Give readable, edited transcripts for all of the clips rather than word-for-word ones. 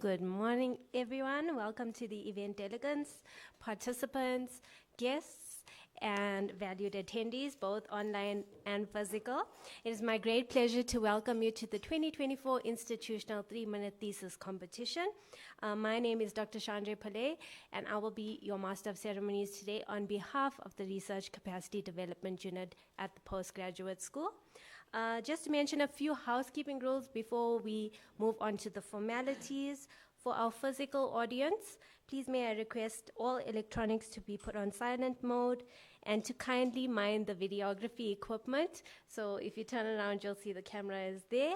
Good morning, everyone. Welcome to the event delegates, participants, guests, and valued attendees, both online and physical. It is my great pleasure to welcome you to the 2024 Institutional 3-Minute Thesis Competition. My name is Dr. Chandra Pillay, and I will be your Master of Ceremonies today on behalf of the Research Capacity Development Unit at the Postgraduate School. Just to mention a few housekeeping rules before we move on to the formalities. For our physical audience, please may I request all electronics to be put on silent mode and to kindly mind the videography equipment. So if you turn around, you'll see the camera is there.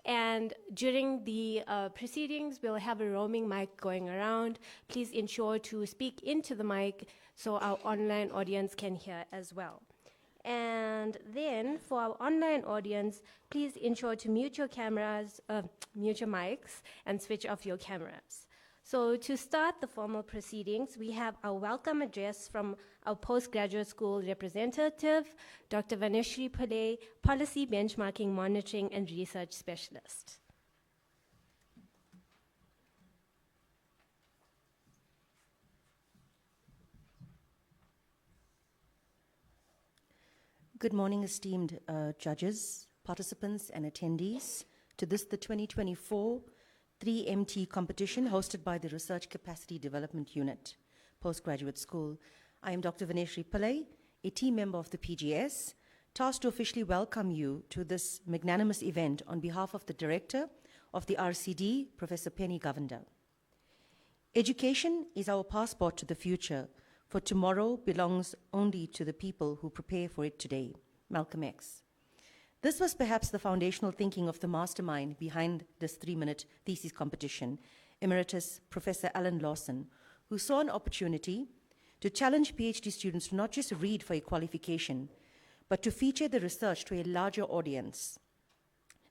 And during the proceedings, we'll have a roaming mic going around. Please ensure to speak into the mic so our online audience can hear as well. And then for our online audience, please ensure to mute your cameras, mute your mics, and switch off your cameras. So to start the formal proceedings, we have our welcome address from our postgraduate school representative, Dr. Vaneshri Pillay, Policy Benchmarking, Monitoring, and Research Specialist. Good morning, esteemed judges, participants, and attendees to the 2024 3MT competition hosted by the Research Capacity Development Unit, Postgraduate School. I am Dr. Vaneshri Pillay, a team member of the PGS, tasked to officially welcome you to this magnanimous event on behalf of the Director of the RCD, Professor Penny Govender. Education is our passport to the future, for tomorrow belongs only to the people who prepare for it today. Malcolm X. This was perhaps the foundational thinking of the mastermind behind this 3-minute thesis competition, Emeritus Professor Alan Lawson, who saw an opportunity to challenge PhD students to not just read for a qualification, but to feature the research to a larger audience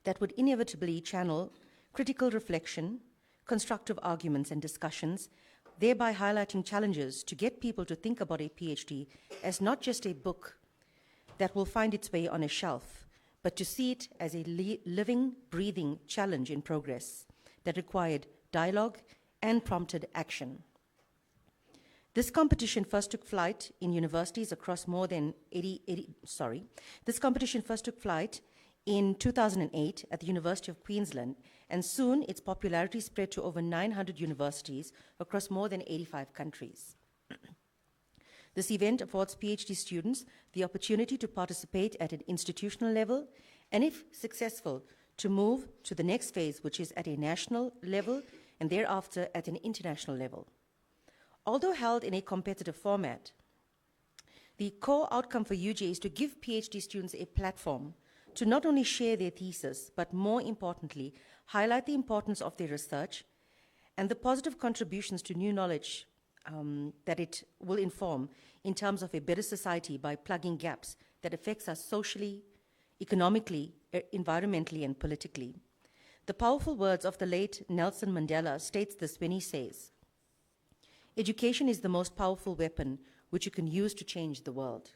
that would inevitably channel critical reflection, constructive arguments and discussions, thereby highlighting challenges to get people to think about a PhD as not just a book that will find its way on a shelf, but to see it as a living, breathing challenge in progress that required dialogue and prompted action. This competition first took flight in universities across more than 80. This competition first took flight in 2008 at the University of Queensland, and soon its popularity spread to over 900 universities across more than 85 countries. This event affords PhD students the opportunity to participate at an institutional level, and if successful, to move to the next phase, which is at a national level and thereafter at an international level. Although held in a competitive format, the core outcome for UJ is to give PhD students a platform to not only share their thesis, but more importantly, highlight the importance of their research and the positive contributions to new knowledge that it will inform in terms of a better society by plugging gaps that affects us socially, economically, environmentally, and politically. The powerful words of the late Nelson Mandela states this when he says, "Education is the most powerful weapon which you can use to change the world."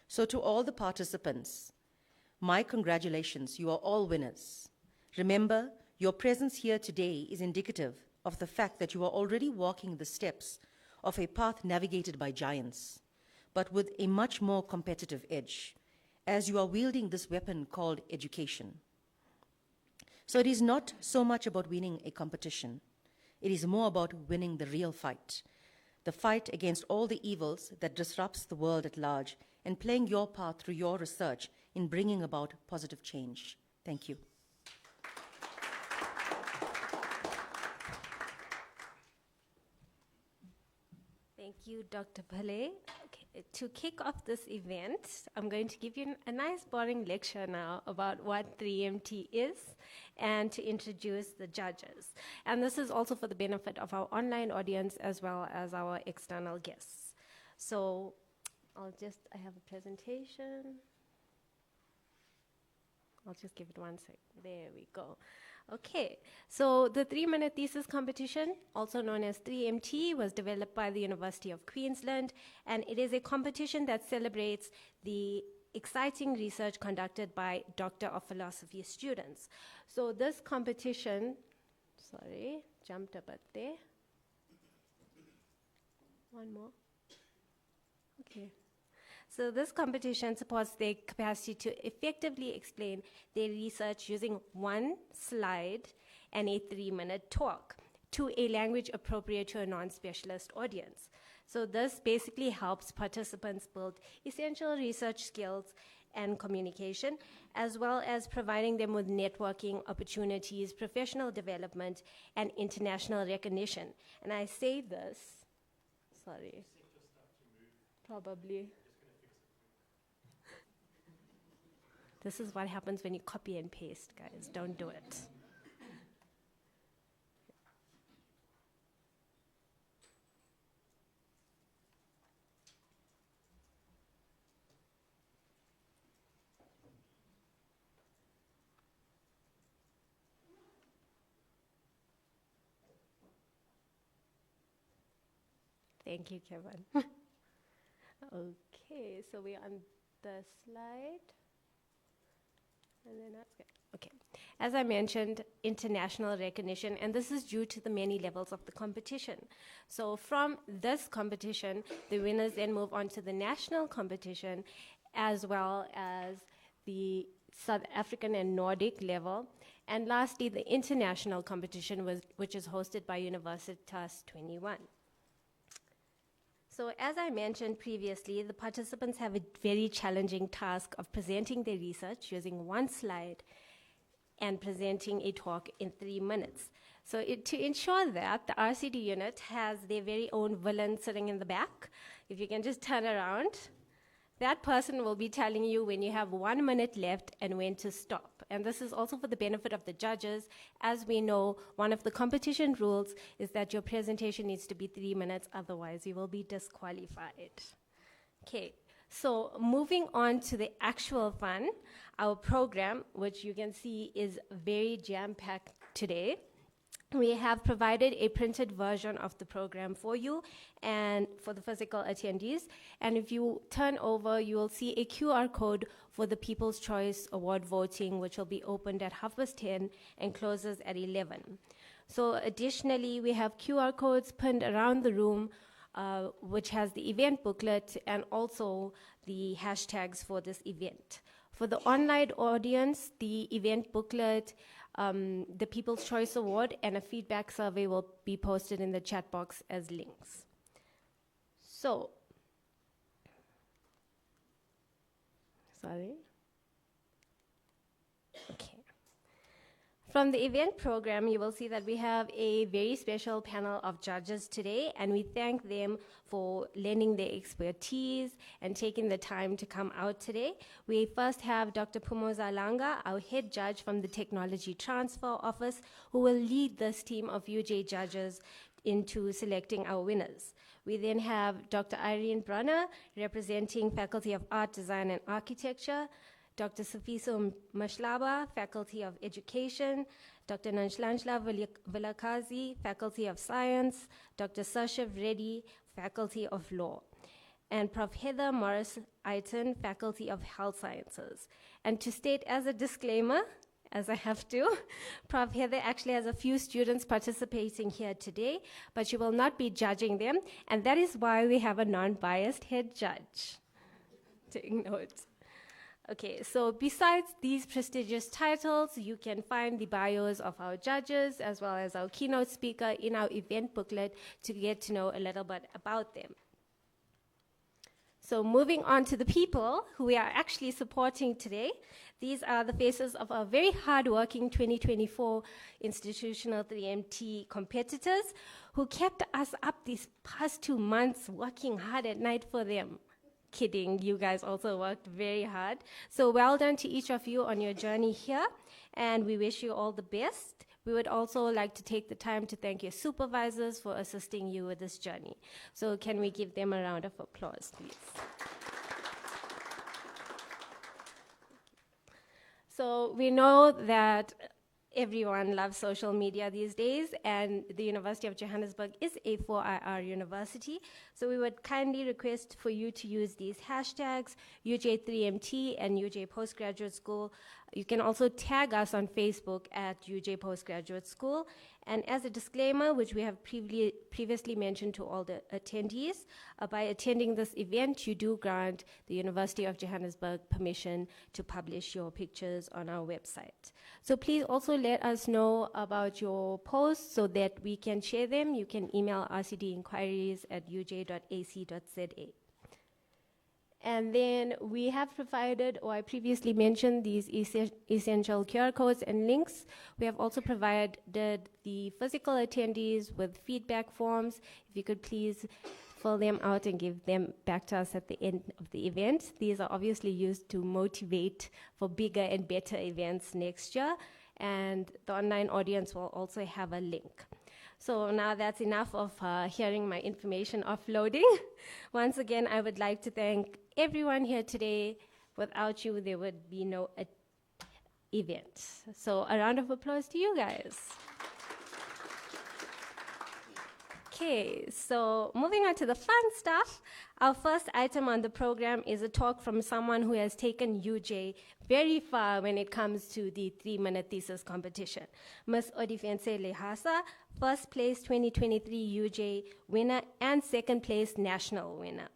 So to all the participants, my congratulations, you are all winners. Remember, your presence here today is indicative of the fact that you are already walking the steps of a path navigated by giants, but with a much more competitive edge, as you are wielding this weapon called education. So it is not so much about winning a competition. It is more about winning the real fight, the fight against all the evils that disrupts the world at large, and playing your part through your research in bringing about positive change. Thank you. Thank you, Dr. Pillay. Okay, to kick off this event, I'm going to give you a nice boring lecture now about what 3MT is and to introduce the judges. And this is also for the benefit of our online audience as well as our external guests. So I have a presentation. I'll just give it one sec. There we go. Okay, so the 3-minute thesis competition, also known as 3MT, was developed by the University of Queensland, and it is a competition that celebrates the exciting research conducted by Doctor of Philosophy students. So this competition, Sorry, jumped a bit there. One more. Okay. So this competition supports their capacity to effectively explain their research using one slide and a 3-minute talk to a language appropriate to a non-specialist audience. So this basically helps participants build essential research skills and communication, as well as providing them with networking opportunities, professional development, and international recognition. And I say this, sorry, probably. This is what happens when you copy and paste, guys. Don't do it. Thank you, Kevin. Okay, so we're on the slide. And then that's good. Okay. As I mentioned, international recognition, and this is due to the many levels of the competition. So from this competition, the winners then move on to the national competition, as well as the South African and Nordic level. And lastly, the international competition, which is hosted by Universitas 21. So as I mentioned previously, the participants have a very challenging task of presenting their research using one slide and presenting a talk in 3 minutes. So to ensure that, the RCD unit has their very own villain sitting in the back. If you can just turn around, that person will be telling you when you have 1 minute left and when to stop. And this is also for the benefit of the judges. As we know, one of the competition rules is that your presentation needs to be 3 minutes, otherwise you will be disqualified. Okay, so moving on to the actual fun, our program, which you can see is very jam-packed today. We have provided a printed version of the program for you and for the physical attendees. And if you turn over, you will see a QR code for the People's Choice Award voting, which will be opened at 10:30 and closes at 11. So additionally, we have QR codes pinned around the room, which has the event booklet and also the hashtags for this event. For the online audience, the event booklet, the People's Choice Award, and a feedback survey will be posted in the chat box as links. So, sorry. Okay. From the event program, you will see that we have a very special panel of judges today, and we thank them for lending their expertise and taking the time to come out today. We first have Dr. Phumoza Langa, our head judge from the Technology Transfer Office, who will lead this team of UJ judges into selecting our winners. We then have Dr. Irene Brunner, representing Faculty of Art, Design, and Architecture, Dr. Sifiso Mashlaba, Faculty of Education, Dr. Nanshlanshla Vilakazi, Faculty of Science, Dr. Sashiv Reddy, Faculty of Law, and Prof. Heather Morris-Aiton, Faculty of Health Sciences. And to state as a disclaimer, as I have to, Prof. Heather actually has a few students participating here today, but she will not be judging them, and that is why we have a non-biased head judge. Take note. Okay, so besides these prestigious titles, you can find the bios of our judges as well as our keynote speaker in our event booklet to get to know a little bit about them. So moving on to the people who we are actually supporting today, these are the faces of our very hardworking 2024 Institutional 3MT competitors who kept us up these past 2 months working hard at night for them. Kidding, you guys also worked very hard. So well done to each of you on your journey here, and we wish you all the best. We would also like to take the time to thank your supervisors for assisting you with this journey. So can we give them a round of applause, please? So we know that everyone loves social media these days, and the University of Johannesburg is a 4IR university. So we would kindly request for you to use these hashtags, UJ3MT and UJ Postgraduate School. You can also tag us on Facebook at UJ Postgraduate School, And as a disclaimer, which we have previously mentioned to all the attendees, by attending this event, you do grant the University of Johannesburg permission to publish your pictures on our website. So please also let us know about your posts so that we can share them. You can email rcdinquiries@uj.ac.za. And then we have provided, or I previously mentioned, these essential QR codes and links. We have also provided the physical attendees with feedback forms. If you could please fill them out and give them back to us at the end of the event. These are obviously used to motivate for bigger and better events next year. And the online audience will also have a link. So now that's enough of hearing my information offloading. Once again, I would like to thank everyone here today. Without you, there would be no event. So a round of applause to you guys. Okay, so moving on to the fun stuff. Our first item on the program is a talk from someone who has taken UJ very far when it comes to the 3-minute thesis competition. Ms. Odifense Lehasa, first place 2023 UJ winner and second place national winner.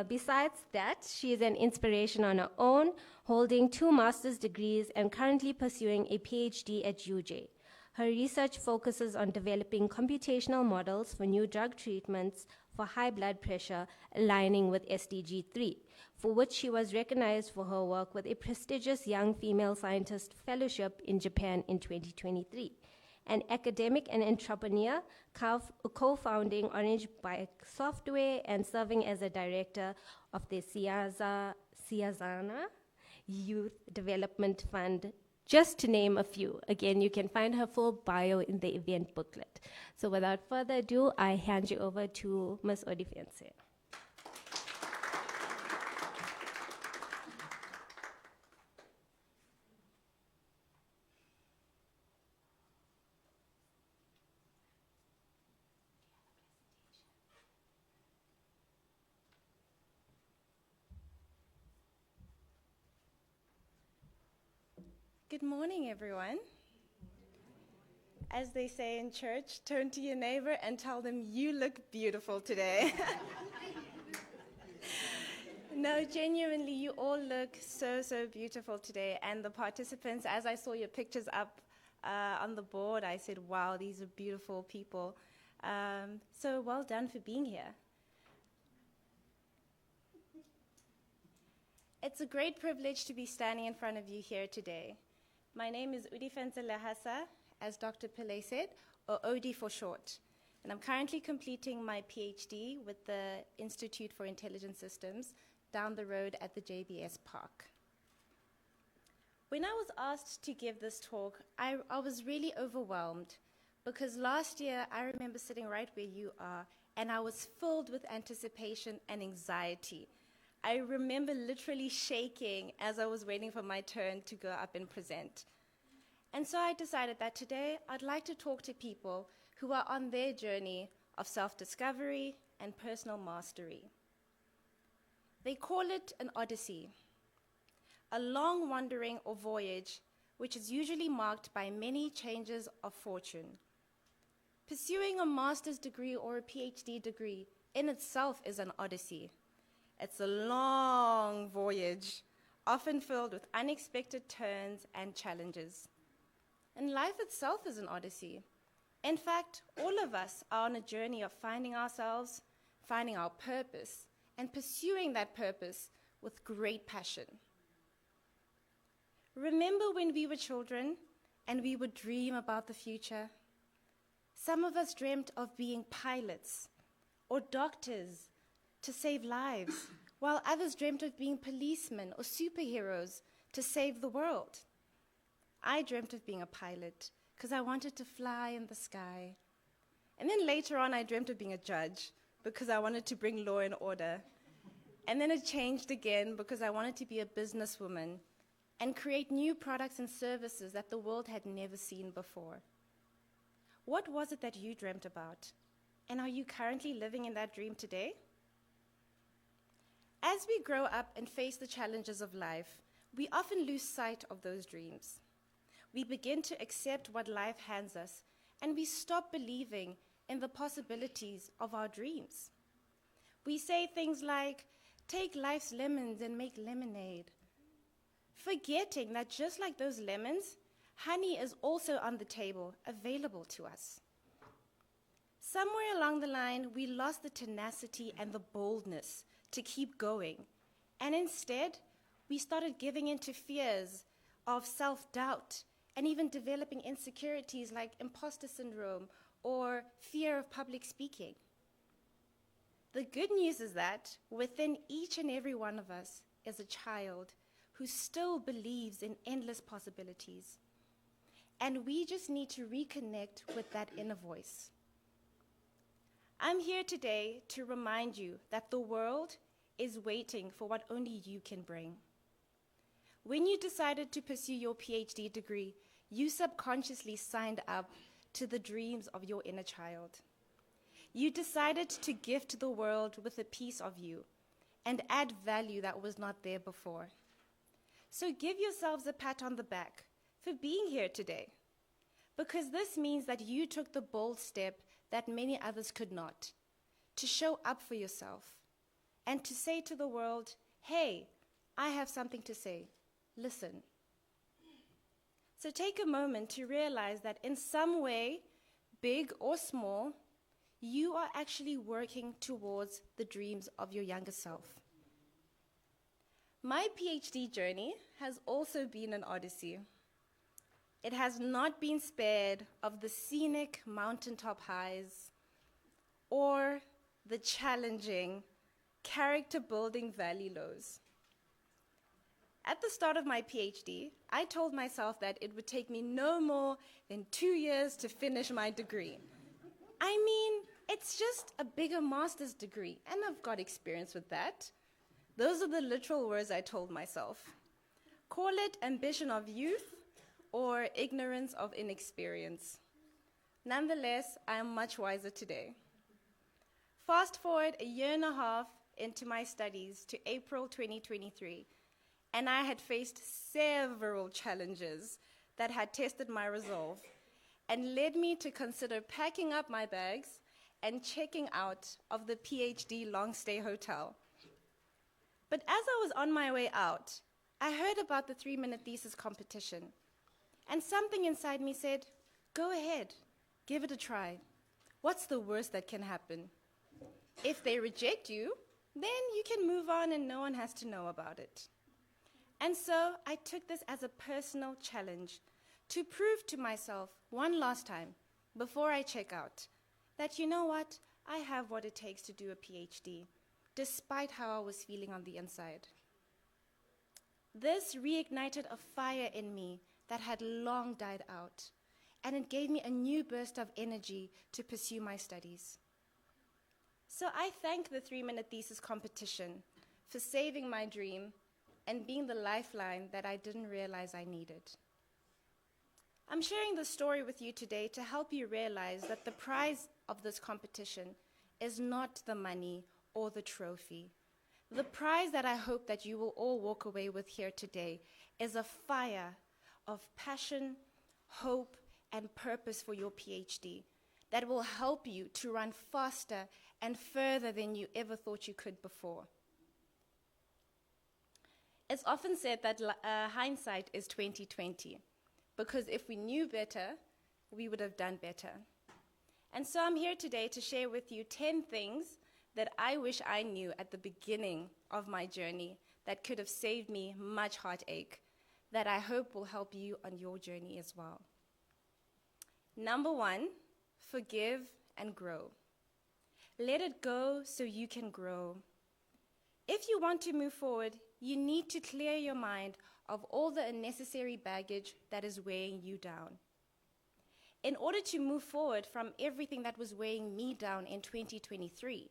Besides that, she is an inspiration on her own, holding 2 master's degrees and currently pursuing a PhD at UJ. Her research focuses on developing computational models for new drug treatments for high blood pressure, aligning with SDG 3, for which she was recognized for her work with a prestigious Young Female Scientist Fellowship in Japan in 2023. An academic and entrepreneur, co-founding Orange Bike Software and serving as a director of the Siazana Youth Development Fund, just to name a few. Again, you can find her full bio in the event booklet. So without further ado, I hand you over to Ms. Odifense. Good morning, everyone. As they say in church, turn to your neighbor and tell them you look beautiful today. No, genuinely, you all look so, so beautiful today. And the participants, as I saw your pictures up on the board, I said, wow, these are beautiful people. So well done for being here. It's a great privilege to be standing in front of you here today. My name is Odifense Lehasa, as Dr. Pillay said, or Odi for short. And I'm currently completing my PhD with the Institute for Intelligent Systems down the road at the JBS Park. When I was asked to give this talk, I was really overwhelmed because last year I remember sitting right where you are and I was filled with anticipation and anxiety. I remember literally shaking as I was waiting for my turn to go up and present. And so I decided that today I'd like to talk to people who are on their journey of self-discovery and personal mastery. They call it an odyssey, a long wandering or voyage which is usually marked by many changes of fortune. Pursuing a master's degree or a PhD degree in itself is an odyssey. It's a long voyage, often filled with unexpected turns and challenges. And life itself is an odyssey. In fact, all of us are on a journey of finding ourselves, finding our purpose, and pursuing that purpose with great passion. Remember when we were children and we would dream about the future? Some of us dreamt of being pilots or doctors to save lives, while others dreamt of being policemen or superheroes to save the world. I dreamt of being a pilot because I wanted to fly in the sky. And then later on, I dreamt of being a judge because I wanted to bring law and order. And then it changed again because I wanted to be a businesswoman and create new products and services that the world had never seen before. What was it that you dreamt about? And are you currently living in that dream today? As we grow up and face the challenges of life, we often lose sight of those dreams. We begin to accept what life hands us and we stop believing in the possibilities of our dreams. We say things like, take life's lemons and make lemonade, forgetting that just like those lemons, honey is also on the table, available to us. Somewhere along the line, we lost the tenacity and the boldness to keep going, and instead, we started giving in to fears of self-doubt and even developing insecurities like imposter syndrome or fear of public speaking. The good news is that within each and every one of us is a child who still believes in endless possibilities. And we just need to reconnect with that inner voice. I'm here today to remind you that the world is waiting for what only you can bring. When you decided to pursue your PhD degree, you subconsciously signed up to the dreams of your inner child. You decided to gift the world with a piece of you and add value that was not there before. So give yourselves a pat on the back for being here today, because this means that you took the bold step that many others could not, to show up for yourself and to say to the world, hey, I have something to say. Listen. So take a moment to realize that in some way, big or small, you are actually working towards the dreams of your younger self. My PhD journey has also been an odyssey. It has not been spared of the scenic mountaintop highs or the challenging, character-building valley lows. At the start of my PhD, I told myself that it would take me no more than 2 years to finish my degree. I mean, it's just a bigger master's degree, and I've got experience with that. Those are the literal words I told myself. Call it ambition of youth or ignorance of inexperience. Nonetheless, I am much wiser today. Fast forward a year and a half into my studies to April 2023, and I had faced several challenges that had tested my resolve and led me to consider packing up my bags and checking out of the PhD long stay hotel. But as I was on my way out, I heard about the 3-minute thesis competition, and something inside me said, go ahead, give it a try. What's the worst that can happen? If they reject you, then you can move on and no one has to know about it. And so I took this as a personal challenge to prove to myself one last time before I check out that, you know what, I have what it takes to do a PhD, despite how I was feeling on the inside. This reignited a fire in me that had long died out, and it gave me a new burst of energy to pursue my studies. So I thank the 3-minute thesis competition for saving my dream and being the lifeline that I didn't realize I needed. I'm sharing this story with you today to help you realize that the prize of this competition is not the money or the trophy. The prize that I hope that you will all walk away with here today is a fire of passion, hope, and purpose for your PhD that will help you to run faster and further than you ever thought you could before. It's often said that hindsight is 20/20, because if we knew better, we would have done better. And so I'm here today to share with you 10 things that I wish I knew at the beginning of my journey that could have saved me much heartache, that I hope will help you on your journey as well. Number 1, forgive and grow. Let it go so you can grow. If you want to move forward, you need to clear your mind of all the unnecessary baggage that is weighing you down. In order to move forward from everything that was weighing me down in 2023,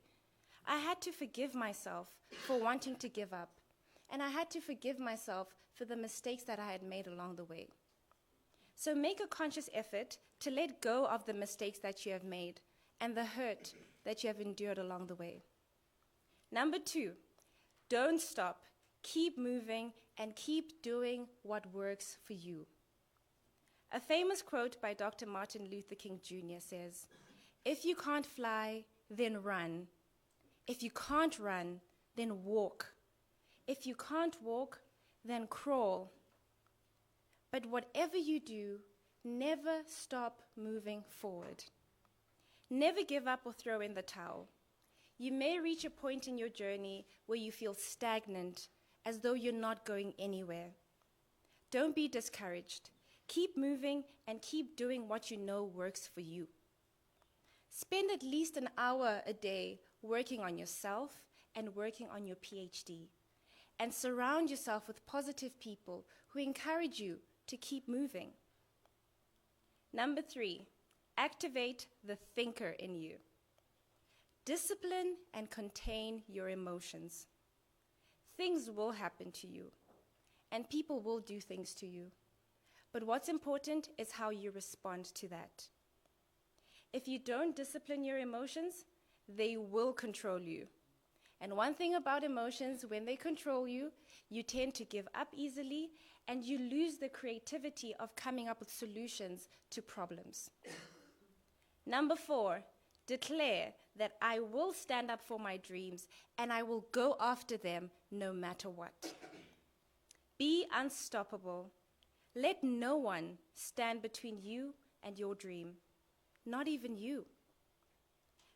I had to forgive myself for wanting to give up, and I had to forgive myself for the mistakes that I had made along the way. So make a conscious effort to let go of the mistakes that you have made and the hurt that you have endured along the way. Number 2, don't stop. Keep moving and keep doing what works for you. A famous quote by Dr. Martin Luther King Jr. says, "If you can't fly, then run. If you can't run, then walk. If you can't walk, then crawl. But whatever you do, never stop moving forward. Never give up or throw in the towel. You may reach a point in your journey where you feel stagnant, as though you're not going anywhere. Don't be discouraged. Keep moving and keep doing what you know works for you. Spend at least an hour a day working on yourself and working on your PhD. And surround yourself with positive people who encourage you to keep moving. Number 3, activate the thinker in you. Discipline and contain your emotions. Things will happen to you, and people will do things to you. But what's important is how you respond to that. If you don't discipline your emotions, they will control you. And one thing about emotions, when they control you, you tend to give up easily and you lose the creativity of coming up with solutions to problems. Number 4, declare that I will stand up for my dreams and I will go after them no matter what. Be unstoppable. Let no one stand between you and your dream, not even you.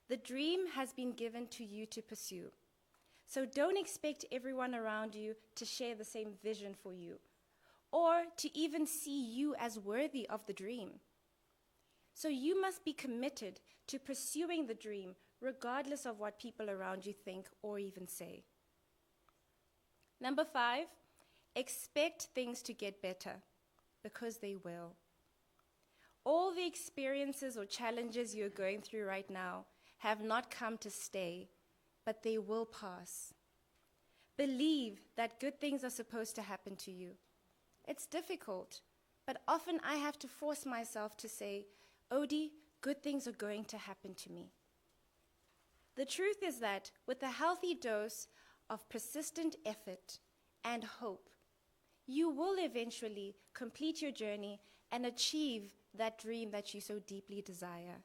The dream has been given to you to pursue. So don't expect everyone around you to share the same vision for you, or to even see you as worthy of the dream. So you must be committed to pursuing the dream, regardless of what people around you think or even say. Number 5, expect things to get better, because they will. All the experiences or challenges you're going through right now have not come to stay, but they will pass. Believe that good things are supposed to happen to you. It's difficult, but often I have to force myself to say, Odie, good things are going to happen to me. The truth is that with a healthy dose of persistent effort and hope, you will eventually complete your journey and achieve that dream that you so deeply desire.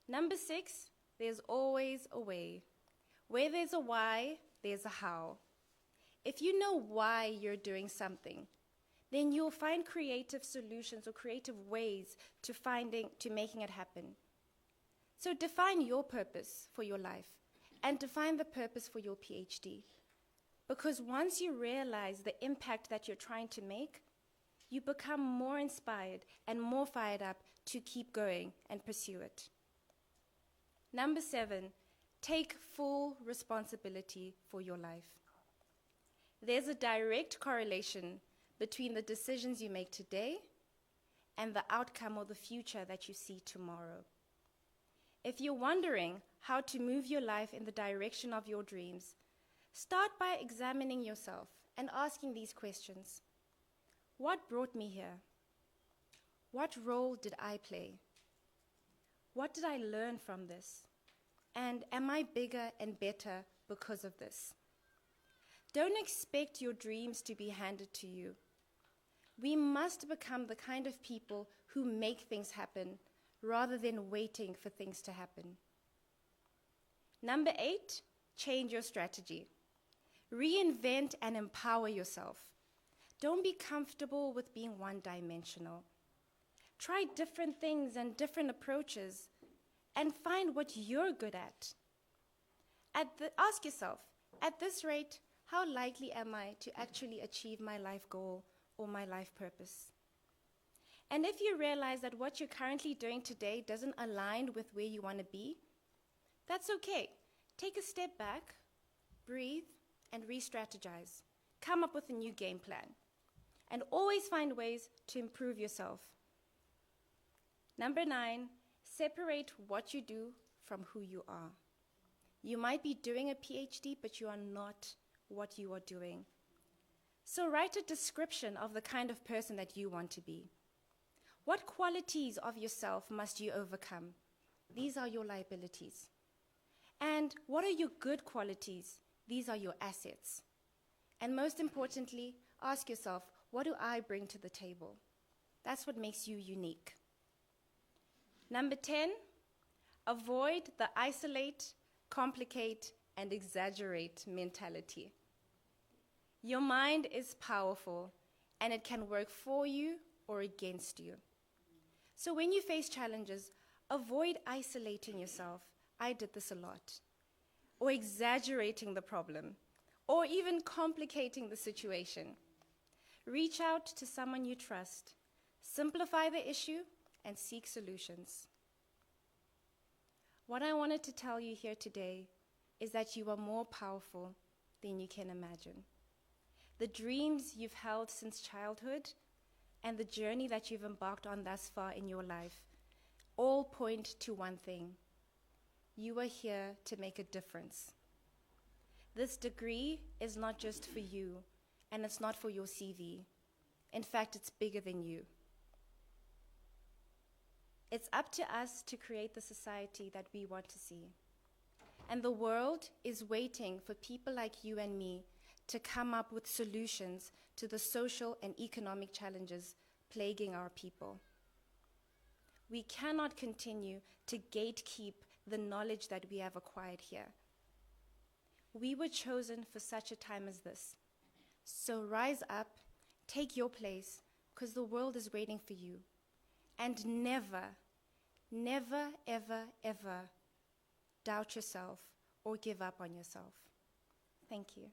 Number 6, there's always a way. Where there's a why, there's a how. If you know why you're doing something, then you'll find creative solutions or creative ways to making it happen. So define your purpose for your life and define the purpose for your PhD. Because once you realize the impact that you're trying to make, you become more inspired and more fired up to keep going and pursue it. Number 7, take full responsibility for your life. There's a direct correlation between the decisions you make today and the outcome or the future that you see tomorrow. If you're wondering how to move your life in the direction of your dreams, start by examining yourself and asking these questions. What brought me here? What role did I play? What did I learn from this? And am I bigger and better because of this? Don't expect your dreams to be handed to you. We must become the kind of people who make things happen rather than waiting for things to happen. Number 8, change your strategy. Reinvent and empower yourself. Don't be comfortable with being one-dimensional. Try different things and different approaches and find what you're good at. Ask yourself, at this rate, how likely am I to actually achieve my life goal or my life purpose? And if you realize that what you're currently doing today doesn't align with where you want to be, that's okay. Take a step back, breathe, and re-strategize. Come up with a new game plan. And always find ways to improve yourself. Number 9, separate what you do from who you are. You might be doing a PhD, but you are not what you are doing. So write a description of the kind of person that you want to be. What qualities of yourself must you overcome? These are your liabilities. And what are your good qualities? These are your assets. And most importantly, ask yourself, what do I bring to the table? That's what makes you unique. Number 10, avoid the isolate, complicate, and exaggerate mentality. Your mind is powerful, and it can work for you or against you. So when you face challenges, avoid isolating yourself. I did this a lot. Or exaggerating the problem, or even complicating the situation. Reach out to someone you trust, simplify the issue, and seek solutions. What I wanted to tell you here today is that you are more powerful than you can imagine. The dreams you've held since childhood and the journey that you've embarked on thus far in your life all point to one thing. You are here to make a difference. This degree is not just for you, and it's not for your CV. In fact, it's bigger than you. It's up to us to create the society that we want to see. And the world is waiting for people like you and me to come up with solutions to the social and economic challenges plaguing our people. We cannot continue to gatekeep the knowledge that we have acquired here. We were chosen for such a time as this. So rise up, take your place, because the world is waiting for you. And never, never, ever, ever doubt yourself or give up on yourself. Thank you.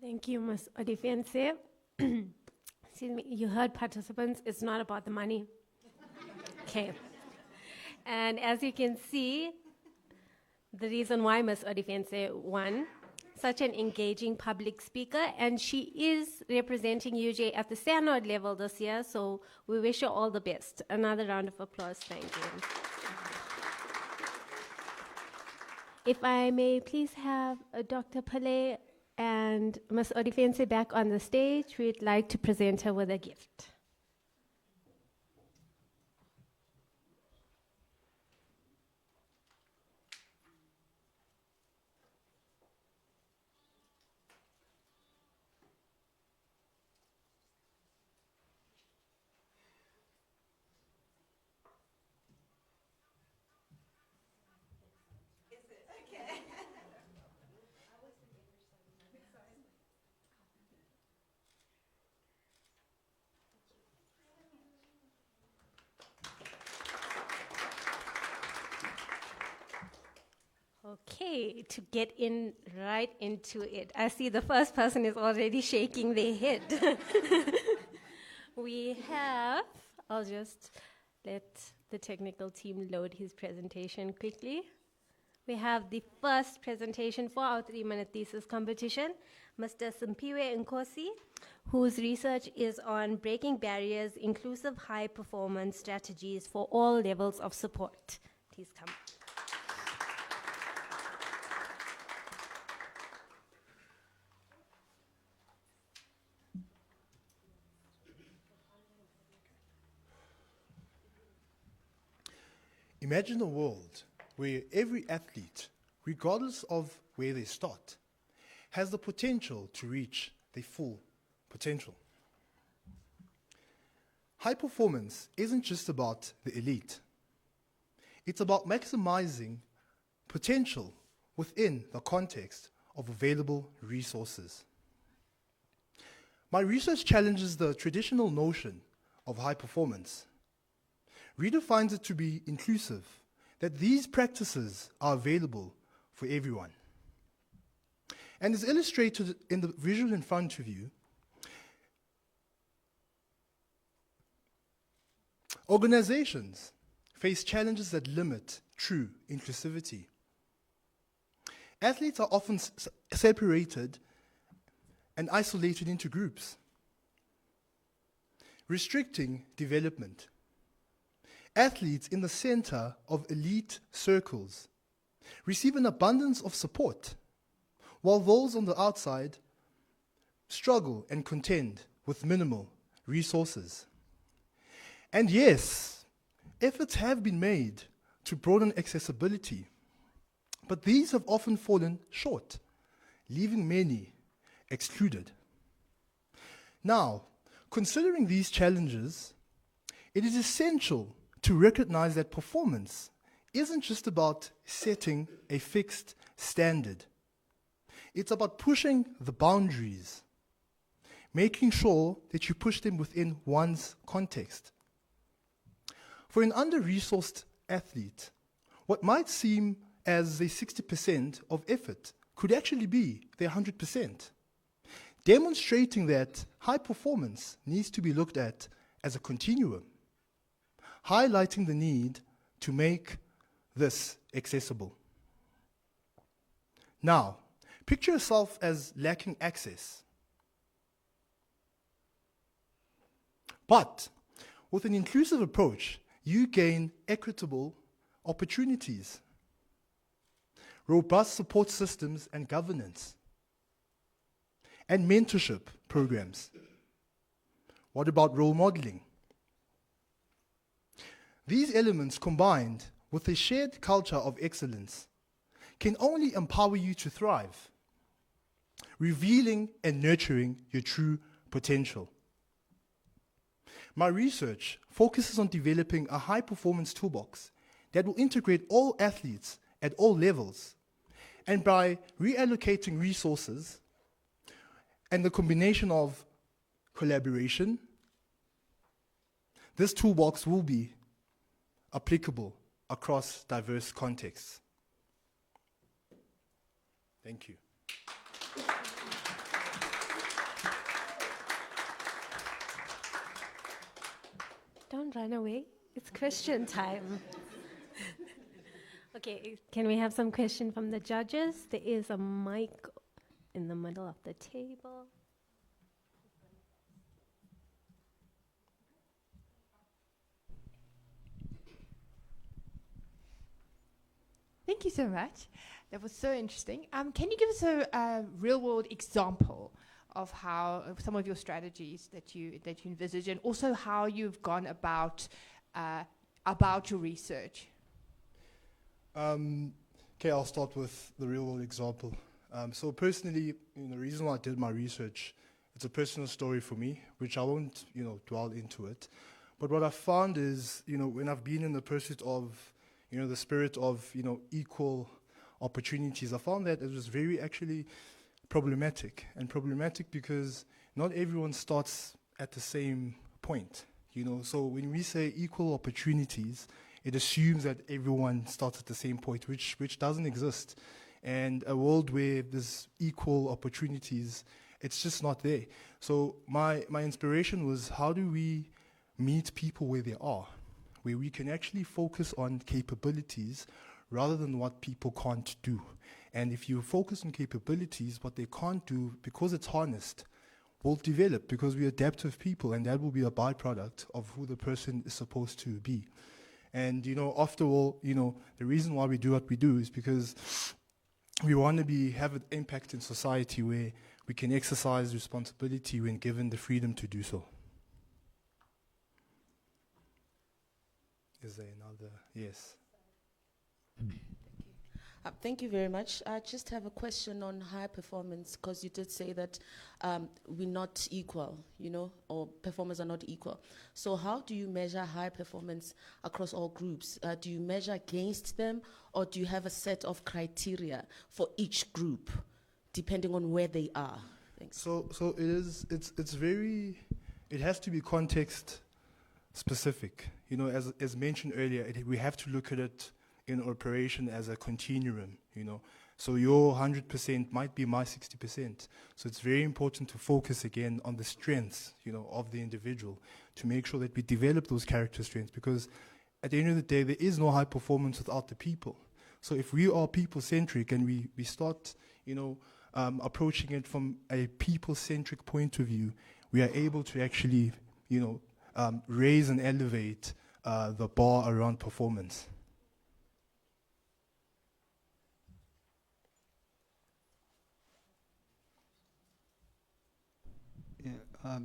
Thank you, Ms. Odifense. Excuse me, you heard participants, it's not about the money. Okay. And as you can see, the reason why Ms. Odifense won, such an engaging public speaker, and she is representing UJ at the SANOD level this year, so we wish her all the best. Another round of applause, thank you. If I may please have Dr. Pillay and Ms. Odifense back on the stage. We'd like to present her with a gift. Okay, to get in right into it. I see the first person is already shaking their head. We have, I'll just let the technical team load his presentation quickly. We have the first presentation for our 3-minute thesis competition, Mr. Simpiwe Nkosi, whose research is on breaking barriers, inclusive high-performance strategies for all levels of support. Please come. Imagine a world where every athlete, regardless of where they start, has the potential to reach their full potential. High performance isn't just about the elite. It's about maximizing potential within the context of available resources. My research challenges the traditional notion of high performance, redefines it to be inclusive, that these practices are available for everyone. And is illustrated in the visual in front of you. Organizations face challenges that limit true inclusivity. Athletes are often separated and isolated into groups, restricting development. Athletes in the center of elite circles receive an abundance of support, while those on the outside struggle and contend with minimal resources. And yes, efforts have been made to broaden accessibility But these have often fallen short, leaving many excluded. Now, considering these challenges, it is essential to recognize that performance isn't just about setting a fixed standard. It's about pushing the boundaries, making sure that you push them within one's context. For an under-resourced athlete, what might seem as a 60% of effort could actually be their 100%, demonstrating that high performance needs to be looked at as a continuum, highlighting the need to make this accessible. Now, picture yourself as lacking access. But with an inclusive approach, you gain equitable opportunities, robust support systems and governance, and mentorship programs. What about role modeling? These elements combined with a shared culture of excellence can only empower you to thrive, revealing and nurturing your true potential. My research focuses on developing a high-performance toolbox that will integrate all athletes at all levels, and by reallocating resources and the combination of collaboration, this toolbox will be applicable across diverse contexts. Thank you. Don't run away. It's question time. Okay, can we have some question from the judges? There is a mic in the middle of the table. Thank you so much. That was so interesting. Can you give us a real-world example of how some of your strategies that you envisage, and also how you've gone about your research? Okay, I'll start with the real-world example. So personally, the reason why I did my research, it's a personal story for me, which I won't, dwell into it. But what I found is, when I've been in the pursuit of, the spirit of, equal opportunities, I found that it was very actually problematic. And problematic because not everyone starts at the same point, So when we say equal opportunities, it assumes that everyone starts at the same point, which doesn't exist. And a world where there's equal opportunities, it's just not there. So my inspiration was, how do we meet people where they are, where we can actually focus on capabilities rather than what people can't do. And if you focus on capabilities, what they can't do, because it's harnessed, will develop, because we're adaptive people, and that will be a byproduct of who the person is supposed to be. And, after all, the reason why we do what we do is because we want to have an impact in society where we can exercise responsibility when given the freedom to do so. Is there another? Yes. Thank you very much. I just have a question on high performance, because you did say that we're not equal, or performers are not equal. So how do you measure high performance across all groups? Do you measure against them, or do you have a set of criteria for each group, depending on where they are? Thanks. So it has to be context specific. As mentioned earlier, we have to look at it in operation as a continuum, So your 100% might be my 60%. So it's very important to focus again on the strengths, of the individual, to make sure that we develop those character strengths, because at the end of the day, there is no high performance without the people. So if we are people-centric and we start, approaching it from a people-centric point of view, we are able to actually, raise and elevate the bar around performance.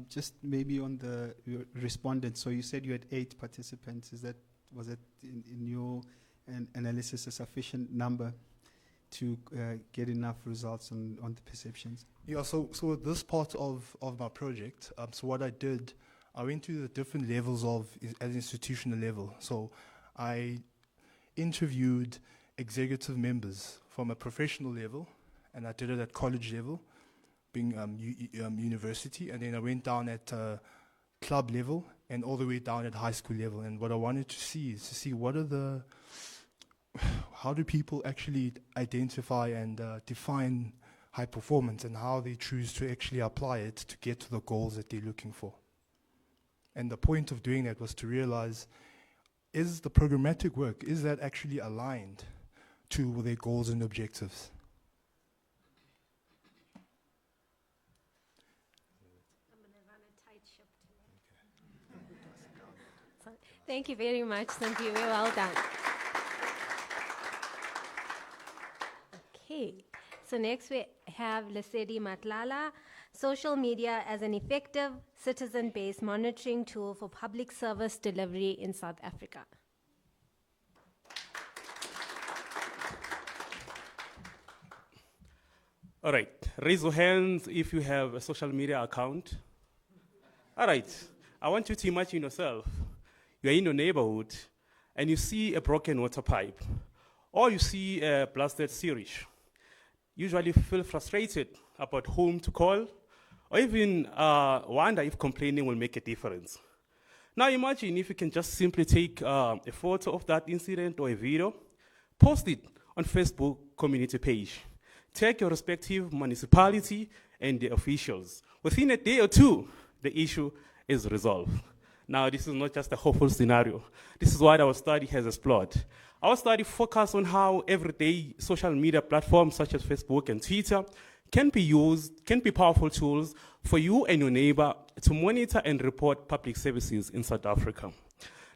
Just maybe on your respondents. So you said you had 8 participants. Was it in your analysis a sufficient number? to get enough results on the perceptions? Yeah, so with this part of my project, so what I did, I went to the different levels at institutional level. So I interviewed executive members from a professional level, and I did it at college level, being university, and then I went down at club level and all the way down at high school level. And what I wanted to see is to see how do people actually identify and define high performance, and how they choose to actually apply it to get to the goals that they're looking for. And the point of doing that was to realize, is the programmatic work, is that actually aligned to their goals and objectives? Thank you very much, Santiwe. Well done. Okay, so next we have Lesedi Matlala, social media as an effective citizen-based monitoring tool for public service delivery in South Africa. All right, raise your hands if you have a social media account. All right, I want you to imagine yourself. You're in your neighborhood and you see a broken water pipe, or you see a blasted sewage. Usually feel frustrated about whom to call, or even wonder if complaining will make a difference. Now imagine if you can just simply take a photo of that incident or a video, post it on Facebook community page, tag your respective municipality and the officials. Within a day or two, the issue is resolved. Now, this is not just a hopeful scenario. This is what our study has explored. Our study focused on how everyday social media platforms such as Facebook and Twitter can be powerful tools for you and your neighbor to monitor and report public services in South Africa.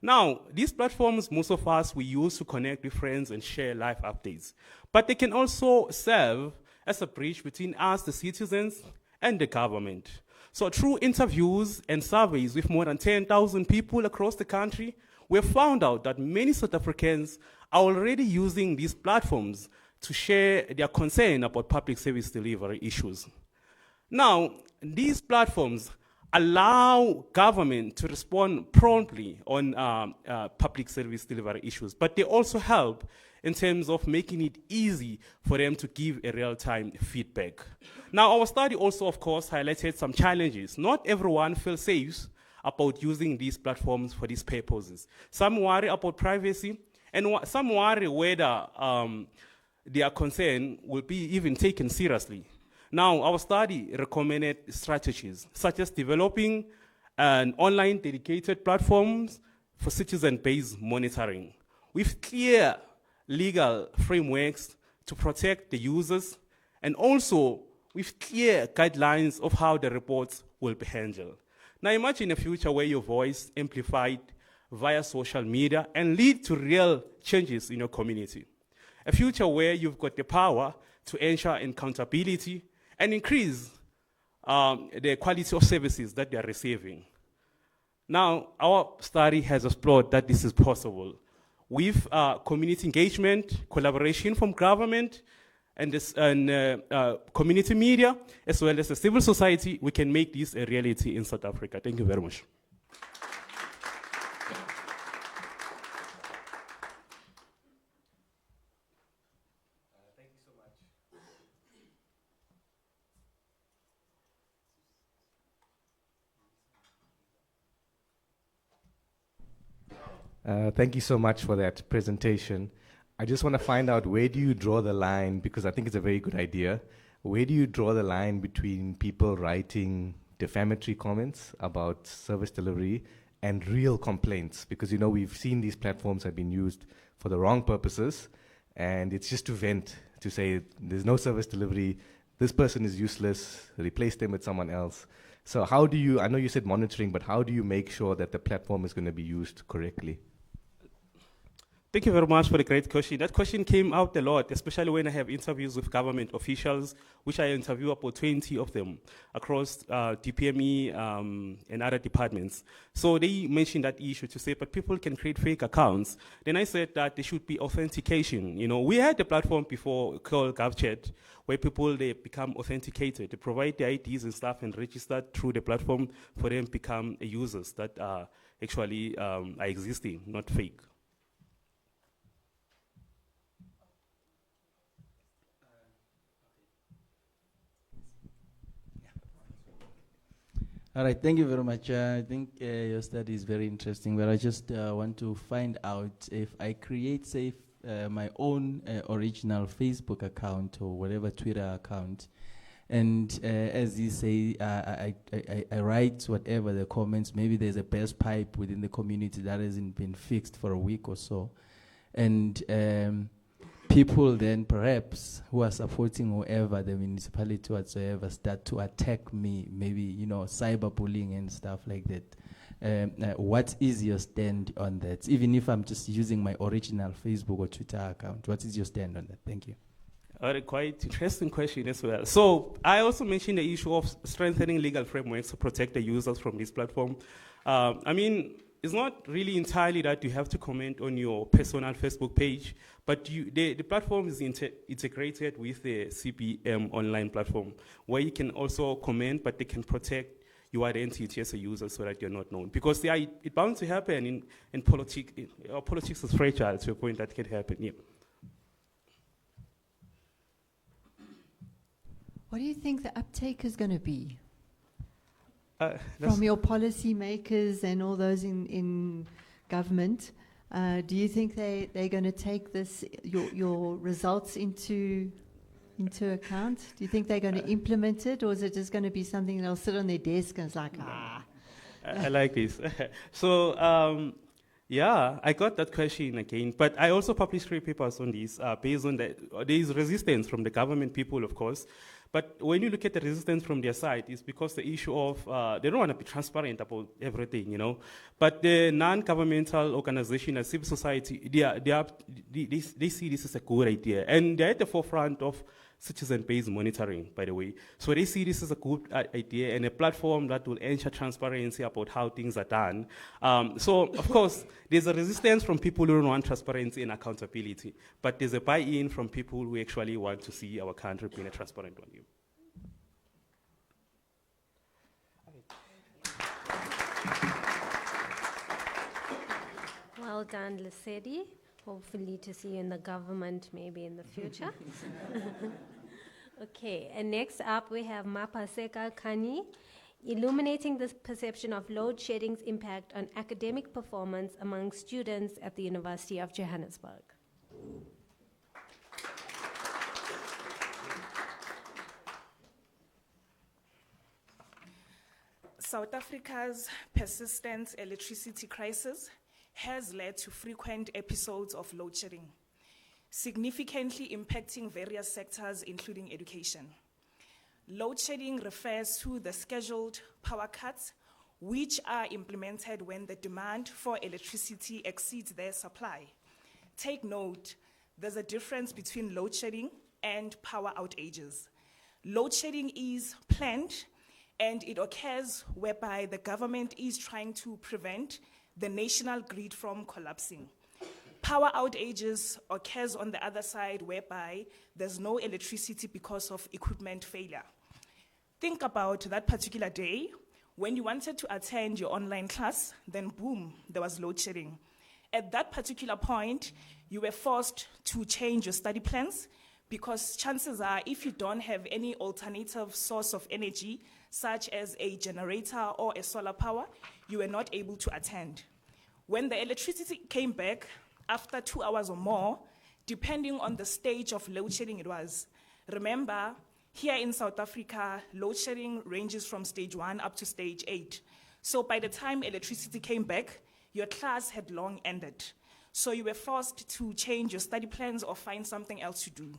Now, these platforms, most of us, we use to connect with friends and share live updates. But they can also serve as a bridge between us, the citizens, and the government. So through interviews and surveys with more than 10,000 people across the country, we have found out that many South Africans are already using these platforms to share their concern about public service delivery issues. Now, these platforms allow government to respond promptly on public service delivery issues, but they also help in terms of making it easy for them to give a real-time feedback. Now, our study also, of course, highlighted some challenges. Not everyone feels safe about using these platforms for these purposes. Some worry about privacy, and some worry whether their concern will be even taken seriously. Now, our study recommended strategies, such as developing an online dedicated platforms for citizen-based monitoring, with clear legal frameworks to protect the users, and also with clear guidelines of how the reports will be handled. Now imagine a future where your voice amplified via social media and lead to real changes in your community. A future where you've got the power to ensure accountability and increase the quality of services that they are receiving. Now, our study has explored that this is possible. With community engagement, collaboration from government, and community media, as well as the civil society, we can make this a reality in South Africa. Thank you very much. Thank you so much for that presentation. I just want to find out, where do you draw the line, because I think it's a very good idea. Where do you draw the line between people writing defamatory comments about service delivery and real complaints? Because, you know, we've seen these platforms have been used for the wrong purposes, and it's just to vent, to say there's no service delivery, this person is useless, replace them with someone else. So how do you, I know you said monitoring, but how do you make sure that the platform is going to be used correctly? Thank you very much for the great question. That question came out a lot, especially when I have interviews with government officials, which I interview about 20 of them across DPME and other departments. So they mentioned that issue to say, but people can create fake accounts. Then I said that there should be authentication. You know, we had a platform before called GovChat, where people, they become authenticated. They provide their IDs and stuff and register through the platform for them to become users that are actually are existing, not fake. All right, thank you very much. I think your study is very interesting, but I just want to find out if I create, say, my own original Facebook account or whatever Twitter account, and as you say, I write whatever the comments, maybe there's a best pipe within the community that hasn't been fixed for a week or so, and people then perhaps who are supporting whoever, the municipality whatsoever, start to attack me, maybe, you know, cyberbullying and stuff like that. What is your stand on that? Even if I'm just using my original Facebook or Twitter account, what is your stand on that? Thank you. Quite interesting question as well. So I also mentioned the issue of strengthening legal frameworks to protect the users from this platform. I mean, it's not really entirely that you have to comment on your personal Facebook page, but the platform is integrated with the CBM online platform, where you can also comment, but they can protect your identity as a user so that you're not known. Because it's bound to happen in politics. Politics is fragile to a point that can happen. Yeah. What do you think the uptake is going to be That's from your policy makers and all those in government? Do you think they're going to take this your results into account? Do you think they're going to implement it, or is it just going to be something they'll sit on their desk and it's like, I like this. So, yeah, I got that question again, but I also published 3 papers on this based on that. There is resistance from the government people, of course, but when you look at the resistance from their side, it's because the issue of they don't want to be transparent about everything, you know. But the non-governmental organization and civil society, they see this as a good idea, and they're at the forefront of citizen-based monitoring, by the way. So they see this as a good idea and a platform that will ensure transparency about how things are done. So, of course, there's a resistance from people who don't want transparency and accountability, but there's a buy-in from people who actually want to see our country being a transparent one. Well done, Lesedi. Hopefully to see you in the government maybe in the future. Okay, and next up we have Mapaseka Kani, illuminating the perception of load shedding's impact on academic performance among students at the University of Johannesburg. South Africa's persistent electricity crisis has led to frequent episodes of load shedding, significantly impacting various sectors, including education. Load shedding refers to the scheduled power cuts, which are implemented when the demand for electricity exceeds their supply. Take note, there's a difference between load shedding and power outages. Load shedding is planned, and it occurs whereby the government is trying to prevent the national grid from collapsing. Power outages occurs on the other side, whereby there's no electricity because of equipment failure. Think about that particular day when you wanted to attend your online class, then boom, there was load shedding. At that particular point, you were forced to change your study plans, because chances are, if you don't have any alternative source of energy, such as a generator or a solar power, you were not able to attend. When the electricity came back, after 2 hours or more, depending on the stage of load shedding it was. Remember, here in South Africa, load shedding ranges from stage 1 up to stage 8. So by the time electricity came back, your class had long ended. So you were forced to change your study plans or find something else to do.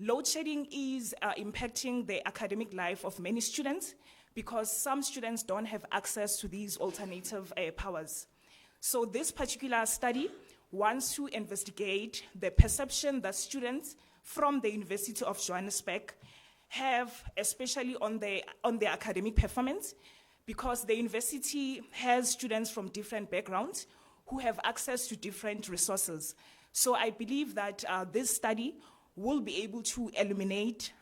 Load shedding is impacting the academic life of many students, because some students don't have access to these alternative powers. So this particular study wants to investigate the perception that students from the University of Johannesburg have, especially on their academic performance, because the university has students from different backgrounds who have access to different resources. So I believe that this study will be able to eliminate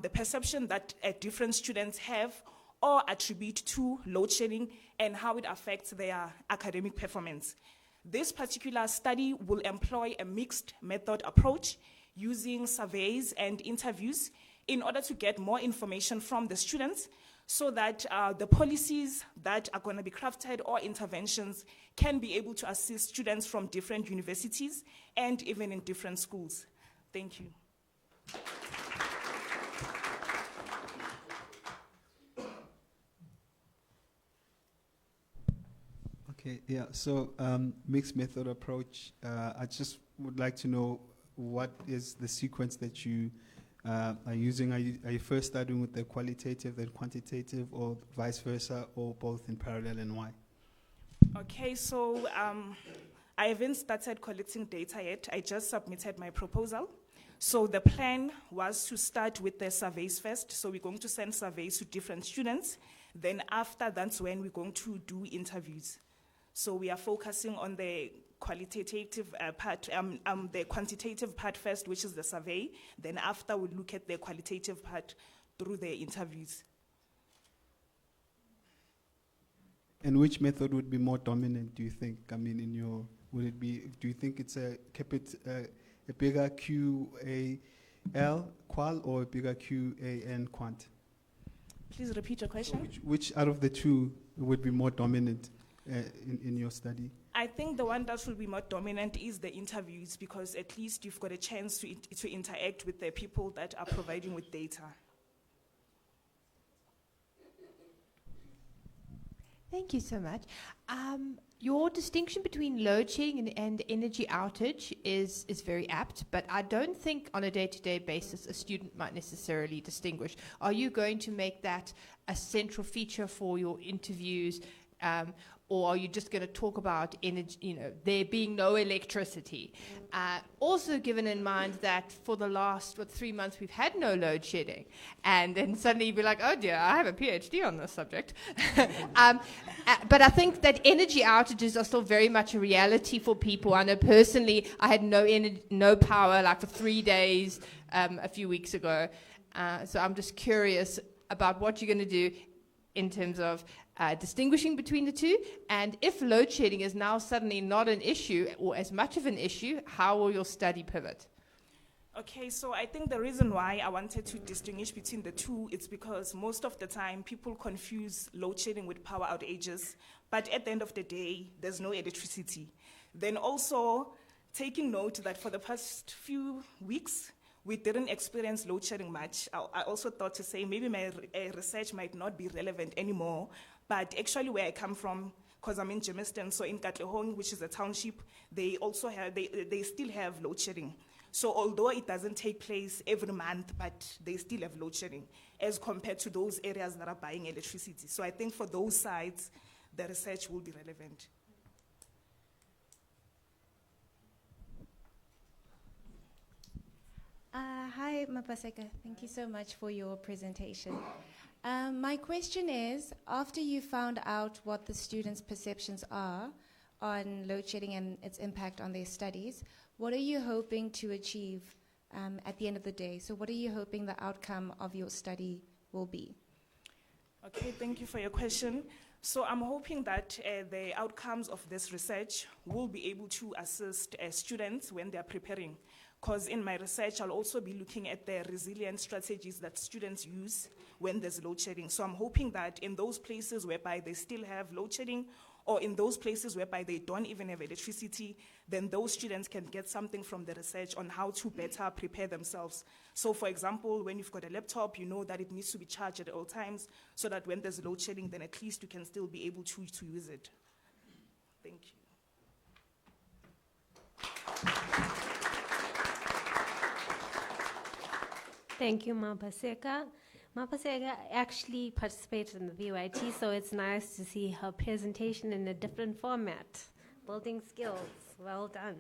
the perception that different students have or attribute to load shedding and how it affects their academic performance. This particular study will employ a mixed method approach using surveys and interviews in order to get more information from the students so that the policies that are going to be crafted or interventions can be able to assist students from different universities and even in different schools. Thank you. Okay, yeah, so mixed method approach. I just would like to know what is the sequence that you are using. Are you first starting with the qualitative, then quantitative, or vice versa, or both in parallel, and why? Okay, so I haven't started collecting data yet. I just submitted my proposal. So the plan was to start with the surveys first. So we're going to send surveys to different students. Then after, that's when we're going to do interviews. So we are focusing on the qualitative part, the quantitative part first, which is the survey. Then after, we'll look at the qualitative part through the interviews. And which method would be more dominant, do you think? I mean, would it be, do you think it's a bigger QAL qual or a bigger QAN quant? Please repeat your question. Which out of the two would be more dominant in your study? I think the one that will be more dominant is the interviews, because at least you've got a chance to interact with the people that are providing with data. Thank you so much. Your distinction between load shedding and energy outage is very apt, but I don't think on a day-to-day basis a student might necessarily distinguish. Are you going to make that a central feature for your interviews, or are you just going to talk about energy, there being no electricity? Also given in mind that for the last 3 months we've had no load shedding, and then suddenly you'd be like, oh dear, I have a PhD on this subject. But I think that energy outages are still very much a reality for people. I know personally I had no power like for 3 days a few weeks ago. So I'm just curious about what you're going to do in terms of distinguishing between the two, and if load shedding is now suddenly not an issue or as much of an issue, how will your study pivot? Okay, so I think the reason why I wanted to distinguish between the two is because most of the time people confuse load shedding with power outages, but at the end of the day, there's no electricity. Then also taking note that for the past few weeks, we didn't experience load shedding much. I also thought to say maybe my research might not be relevant anymore, but actually where I come from, because I'm in Germiston, so in Katlehong, which is a township, they also have, they still have load shedding. So although it doesn't take place every month, but they still have load shedding as compared to those areas that are buying electricity. So I think for those sides, the research will be relevant. Hi, Mapaseka. Thank you so much for your presentation. My question is, after you found out what the students' perceptions are on load shedding and its impact on their studies, what are you hoping to achieve at the end of the day? So what are you hoping the outcome of your study will be? Okay, thank you for your question. So I'm hoping that the outcomes of this research will be able to assist students when they're preparing. Because in my research, I'll also be looking at the resilient strategies that students use when there's load shedding. So I'm hoping that in those places whereby they still have load shedding, or in those places whereby they don't even have electricity, then those students can get something from the research on how to better prepare themselves. So for example, when you've got a laptop, you know that it needs to be charged at all times, so that when there's load shedding, then at least you can still be able to use it. Thank you. Thank you, Mapaseka. Mapaseka actually participated in the VYT, so it's nice to see her presentation in a different format, building skills. Well done.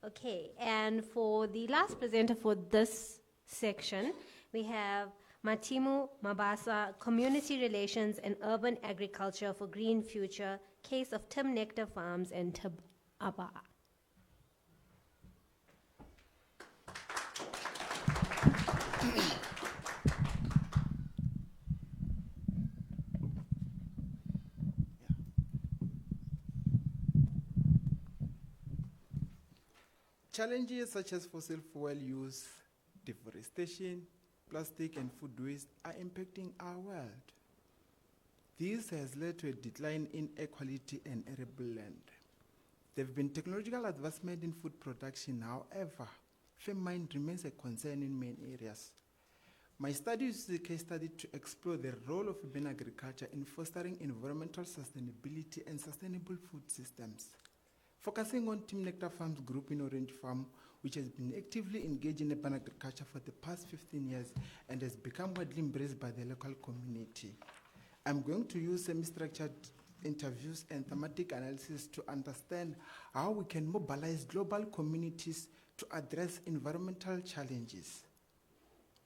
Okay, and for the last presenter for this section, we have Matimu Mabasa, Community Relations and Urban Agriculture for Green Future, case of Tim Nectar Farms and Tababa. Challenges such as fossil fuel use, deforestation, plastic and food waste are impacting our world. This has led to a decline in air quality and arable land. There have been technological advancement in food production, however, famine remains a concern in many areas. My study is a case study to explore the role of urban agriculture in fostering environmental sustainability and sustainable food systems. Focusing on Tim Nectar Farms Group in Orange Farm, which has been actively engaged in urban agriculture for the past 15 years and has become widely embraced by the local community. I'm going to use semi-structured interviews and thematic analysis to understand how we can mobilize global communities to address environmental challenges.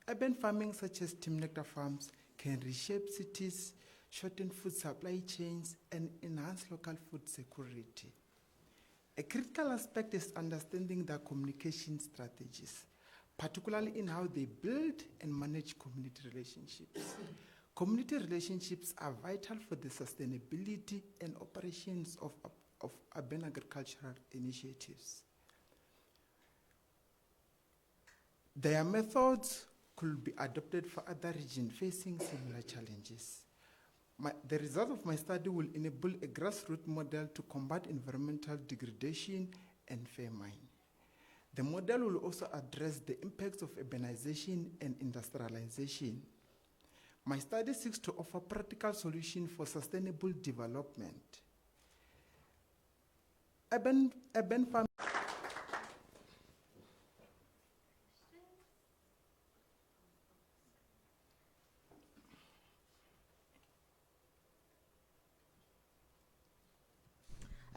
Urban farming such as Tim Nectar Farms can reshape cities, shorten food supply chains, and enhance local food security. A critical aspect is understanding their communication strategies, particularly in how they build and manage community relationships. Community relationships are vital for the sustainability and operations of urban agricultural initiatives. Their methods could be adopted for other regions facing similar challenges. The result of my study will enable a grassroots model to combat environmental degradation and famine. The model will also address the impacts of urbanization and industrialization. My study seeks to offer practical solutions for sustainable development. Urban farming.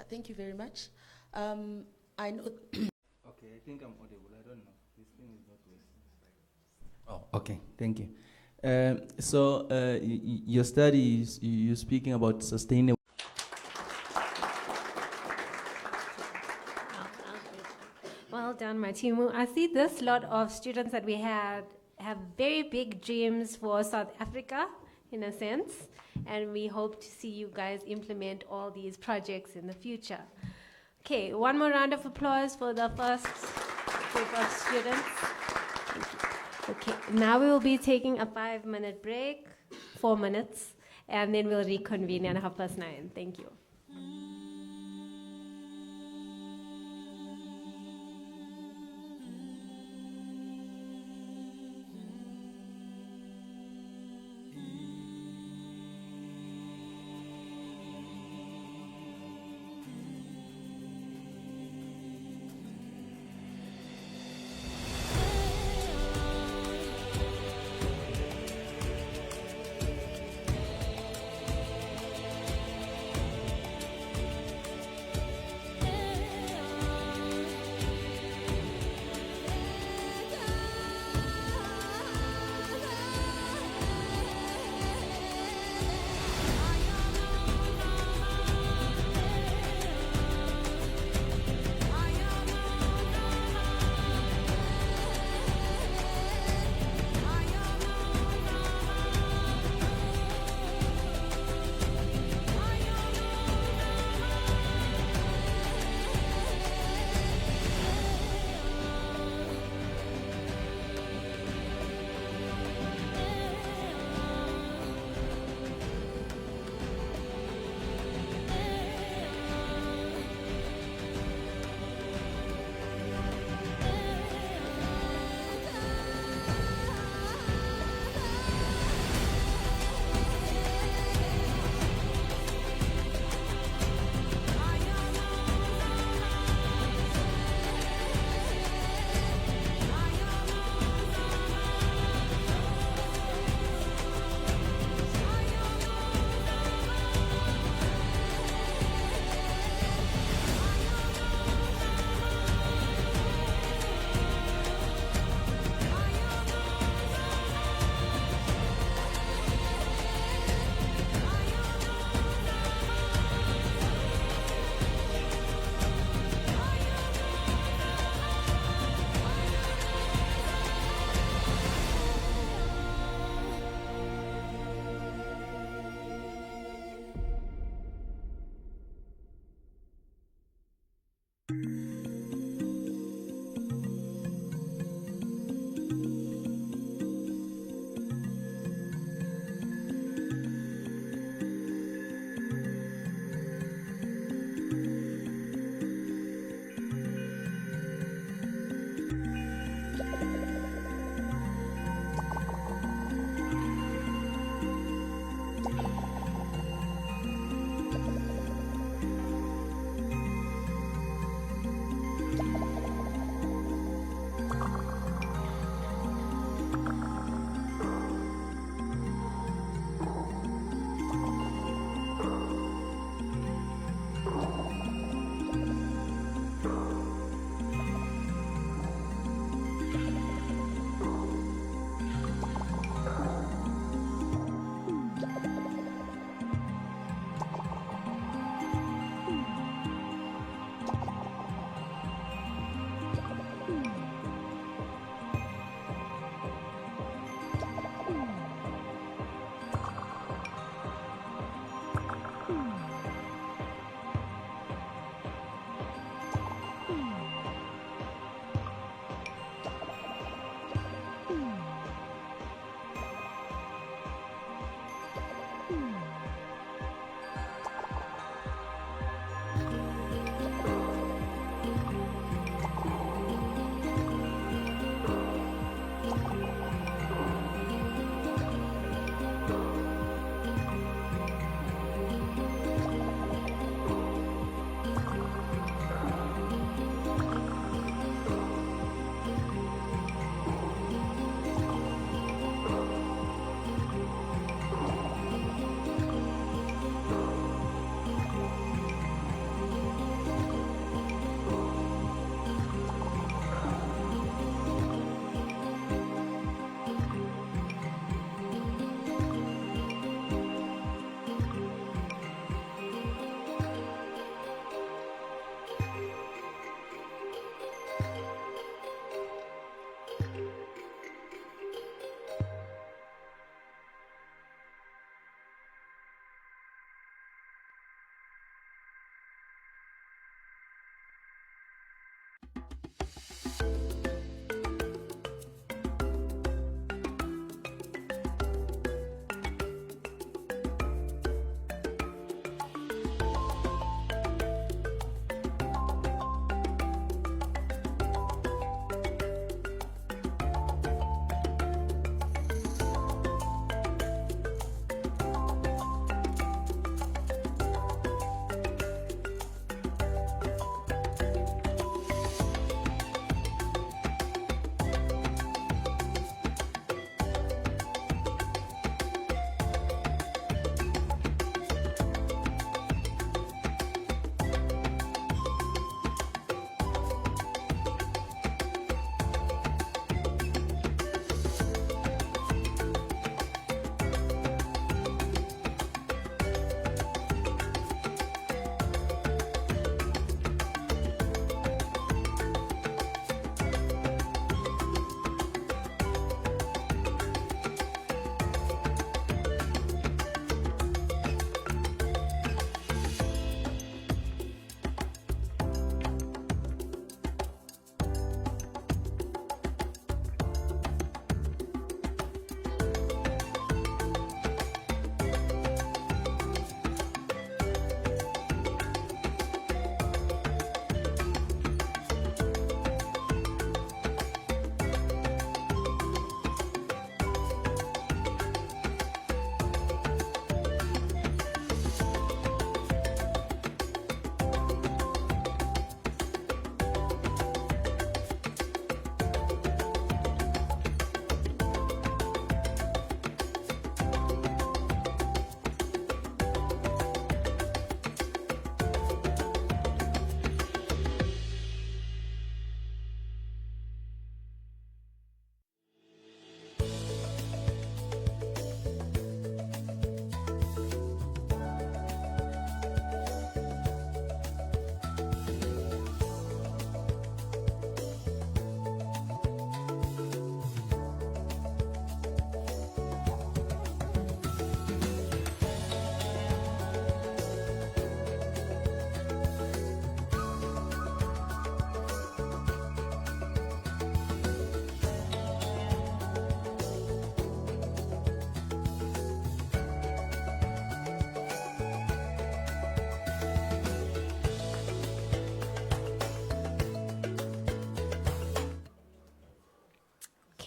Thank you very much. I know. Okay, I think I'm audible. I don't know. This thing is not working. Oh, okay. Thank you. So your study is you're speaking about sustainable. Well done, Matimu. I see this lot of students that we had have very big dreams for South Africa, in a sense, and we hope to see you guys implement all these projects in the future. Okay, one more round of applause for the first group of students. Okay, now we will be taking a 5-minute break, 4 minutes, and then we'll reconvene at 9:30. Thank you.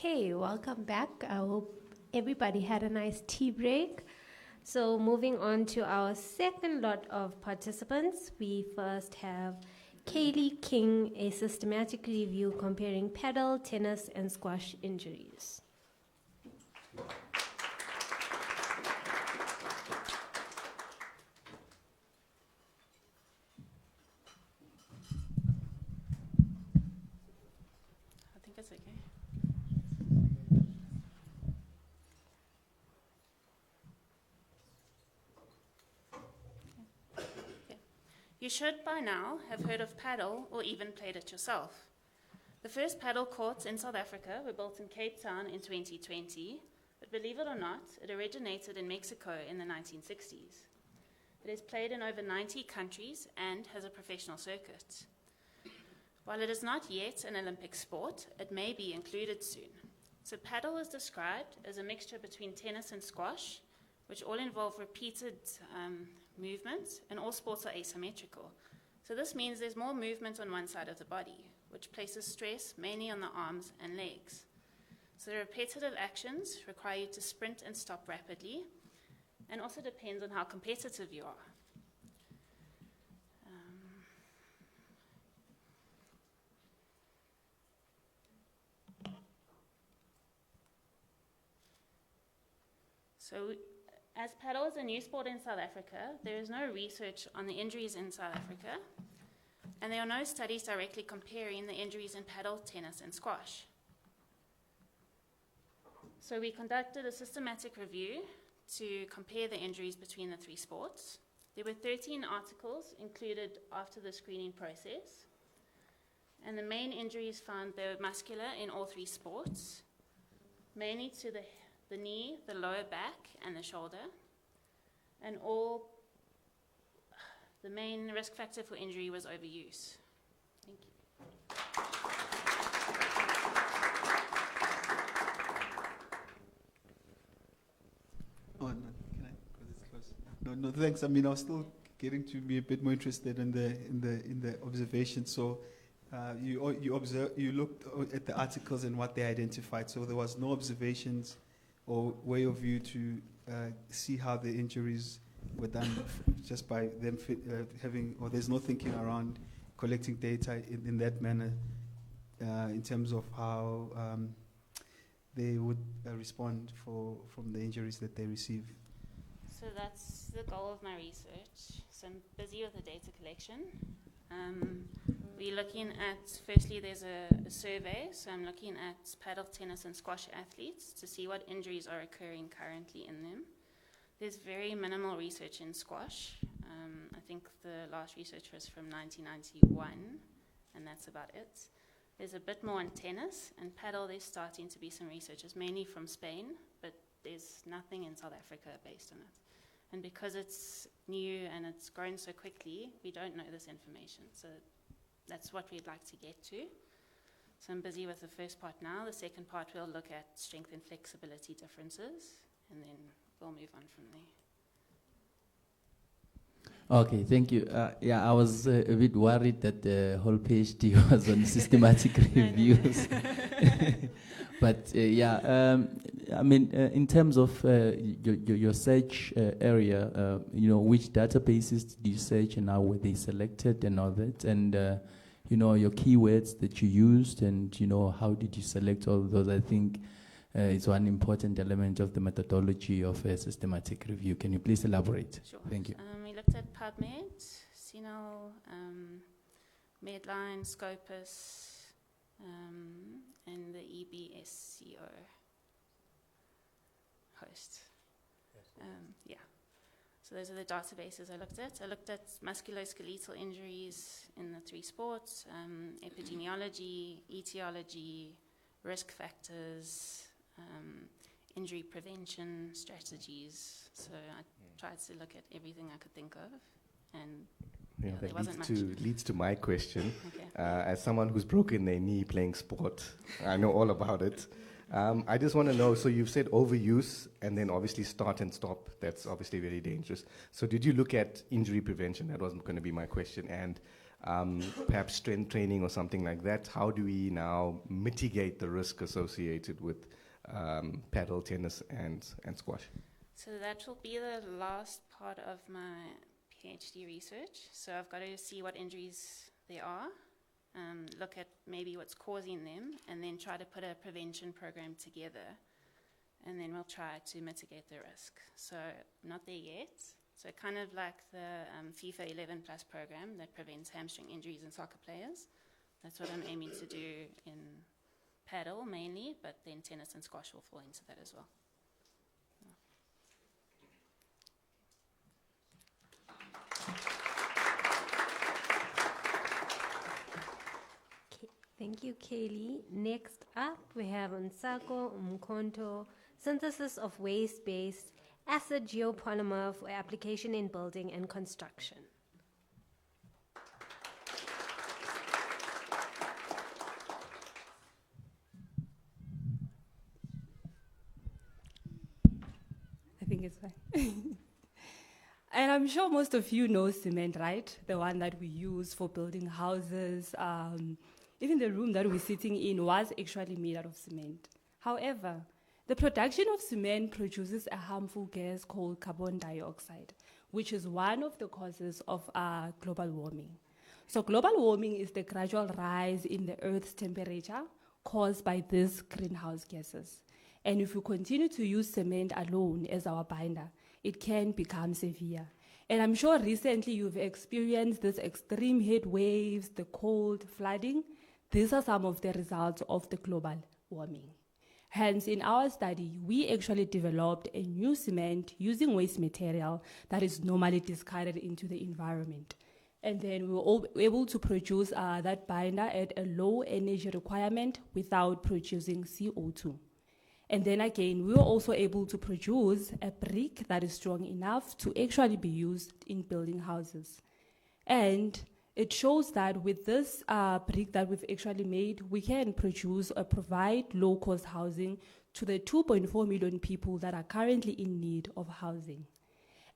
Okay, welcome back. I hope everybody had a nice tea break. So moving on to our second lot of participants, we first have Kaylee King, a systematic review comparing paddle, tennis, and squash injuries. I think it's okay. You should by now have heard of paddle or even played it yourself. The first paddle courts in South Africa were built in Cape Town in 2020, but believe it or not, it originated in Mexico in the 1960s. It is played in over 90 countries and has a professional circuit. While it is not yet an Olympic sport, it may be included soon. So paddle is described as a mixture between tennis and squash, which all involve repeated movements, and all sports are asymmetrical. So this means there's more movement on one side of the body, which places stress mainly on the arms and legs. So the repetitive actions require you to sprint and stop rapidly, and also depends on how competitive you are. So as paddle is a new sport in South Africa, there is no research on the injuries in South Africa, and there are no studies directly comparing the injuries in paddle, tennis, and squash. So we conducted a systematic review to compare the injuries between the three sports. There were 13 articles included after the screening process, and the main injuries found they were muscular in all three sports, mainly to the knee, the lower back, and the shoulder. And the main risk factor for injury was overuse. Thank you. Oh, no, can I? Because it's close. No, thanks. I mean, I was still getting to be a bit more interested in the observation. So, you looked at the articles and what they identified. So there was no observations or way of view to see how the injuries were done just by them having, or there's no thinking around collecting data in that manner in terms of how they would respond from the injuries that they receive. So that's the goal of my research. So I'm busy with the data collection. We're looking at, firstly, there's a survey. So I'm looking at paddle, tennis, and squash athletes to see what injuries are occurring currently in them. There's very minimal research in squash. I think the last research was from 1991, and that's about it. There's a bit more in tennis, and paddle there's starting to be some researchers, mainly from Spain, but there's nothing in South Africa based on it. And because it's new and it's grown so quickly, we don't know this information. So that's what we'd like to get to. So I'm busy with the first part now. The second part, we'll look at strength and flexibility differences, and then we'll move on from there. Okay, thank you. Yeah, I was a bit worried that the whole PhD was on systematic reviews. But I mean, in terms of your search area, which databases did you search and how were they selected and all that? And, your keywords that you used and, how did you select all of those? I think it's one important element of the methodology of a systematic review. Can you please elaborate? Sure. Thank you. We looked at PubMed, CINAHL, Medline, Scopus, and the EBSCO host. Yeah. So those are the databases I looked at. I looked at musculoskeletal injuries in the three sports, epidemiology, etiology, risk factors, injury prevention strategies. So I tried to look at everything I could think of, and there wasn't much. Leads to my question. Okay. As someone who's broken their knee playing sport, I know all about it. I just want to know, so you've said overuse and then obviously start and stop. That's obviously very dangerous. So did you look at injury prevention? That wasn't going to be my question. And perhaps strength training or something like that? How do we now mitigate the risk associated with paddle tennis and squash? So that will be the last part of my PhD research. So I've got to see what injuries there are, look at maybe what's causing them, and then try to put a prevention program together. And then we'll try to mitigate the risk. So not there yet. So kind of like the FIFA 11 Plus program that prevents hamstring injuries in soccer players. That's what I'm aiming to do in paddle mainly, but then tennis and squash will fall into that as well. Thank you, Kaylee. Next up, we have Nsako Mkonto, synthesis of waste-based acid geopolymer for application in building and construction. I think it's fine. And I'm sure most of you know cement, right? The one that we use for building houses. Even the room that we're sitting in was actually made out of cement. However, the production of cement produces a harmful gas called carbon dioxide, which is one of the causes of global warming. So global warming is the gradual rise in the Earth's temperature caused by these greenhouse gases. And if we continue to use cement alone as our binder, it can become severe. And I'm sure recently you've experienced these extreme heat waves, the cold, flooding. These are some of the results of the global warming. Hence, in our study, we actually developed a new cement using waste material that is normally discarded into the environment. And then we were all able to produce that binder at a low energy requirement without producing CO2. And then again, we were also able to produce a brick that is strong enough to actually be used in building houses. And it shows that with this brick that we've actually made, we can produce or provide low-cost housing to the 2.4 million people that are currently in need of housing.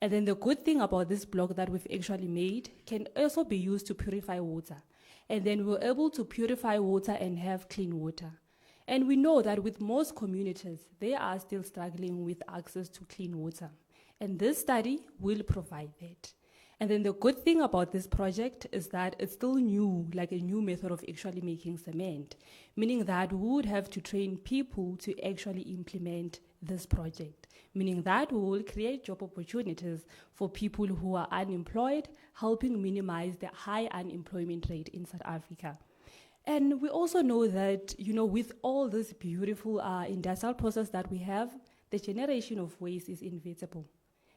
And then the good thing about this block that we've actually made can also be used to purify water. And then we're able to purify water and have clean water. And we know that with most communities, they are still struggling with access to clean water. And this study will provide that. And then the good thing about this project is that it's still new, like a new method of actually making cement, meaning that we would have to train people to actually implement this project, meaning that we will create job opportunities for people who are unemployed, helping minimize the high unemployment rate in South Africa. And we also know that, with all this beautiful industrial process that we have, the generation of waste is inevitable.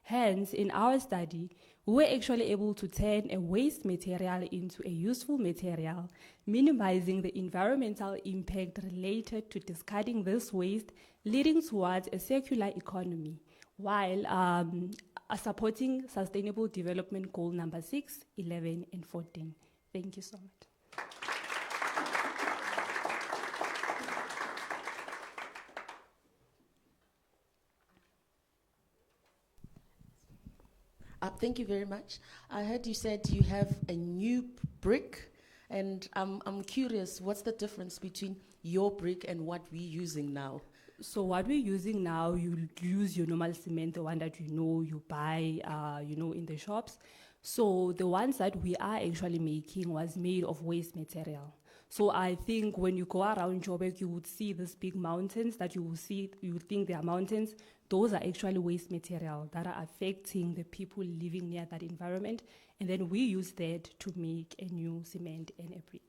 Hence, in our study, we were actually able to turn a waste material into a useful material, minimizing the environmental impact related to discarding this waste, leading towards a circular economy, while supporting Sustainable Development Goal number 6, 11, and 14. Thank you so much. Thank you very much. I heard you said you have a new brick, and I'm curious, what's the difference between your brick and what we're using now? So what we're using now, you use your normal cement, the one that you buy, in the shops. So the ones that we are actually making was made of waste material. So I think when you go around Joburg, you would see these big mountains that you would think they are mountains. Those are actually waste material that are affecting the people living near that environment. And then we use that to make a new cement and a brick.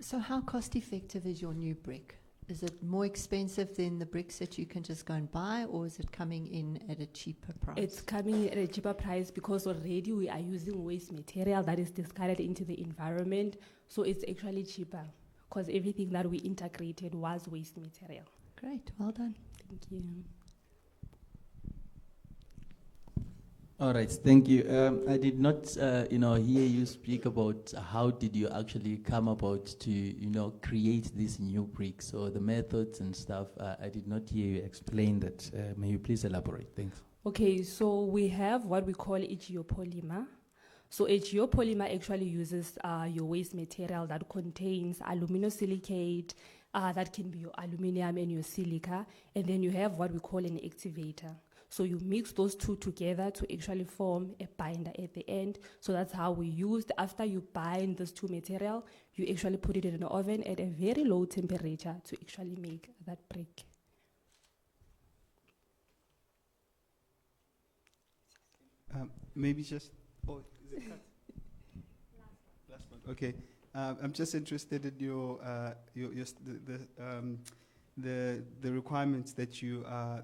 So how cost effective is your new brick? Is it more expensive than the bricks that you can just go and buy, or is it coming in at a cheaper price? It's coming in at a cheaper price because already we are using waste material that is discarded into the environment. So it's actually cheaper because everything that we integrated was waste material. Great, well done. Thank you. All right, thank you. I did not, hear you speak about how did you actually come about to, create this new brick. So the methods and stuff, I did not hear you explain that. May you please elaborate? Thanks. Okay, so we have what we call a geopolymer. So a geopolymer actually uses your waste material that contains aluminosilicate, that can be your aluminum and your silica, and then you have what we call an activator. So you mix those two together to actually form a binder at the end. So that's how we used. After you bind those two material, you actually put it in an oven at a very low temperature to actually make that brick. Maybe just, oh, is it cut? Last one. Okay. I'm just interested in the requirements that you are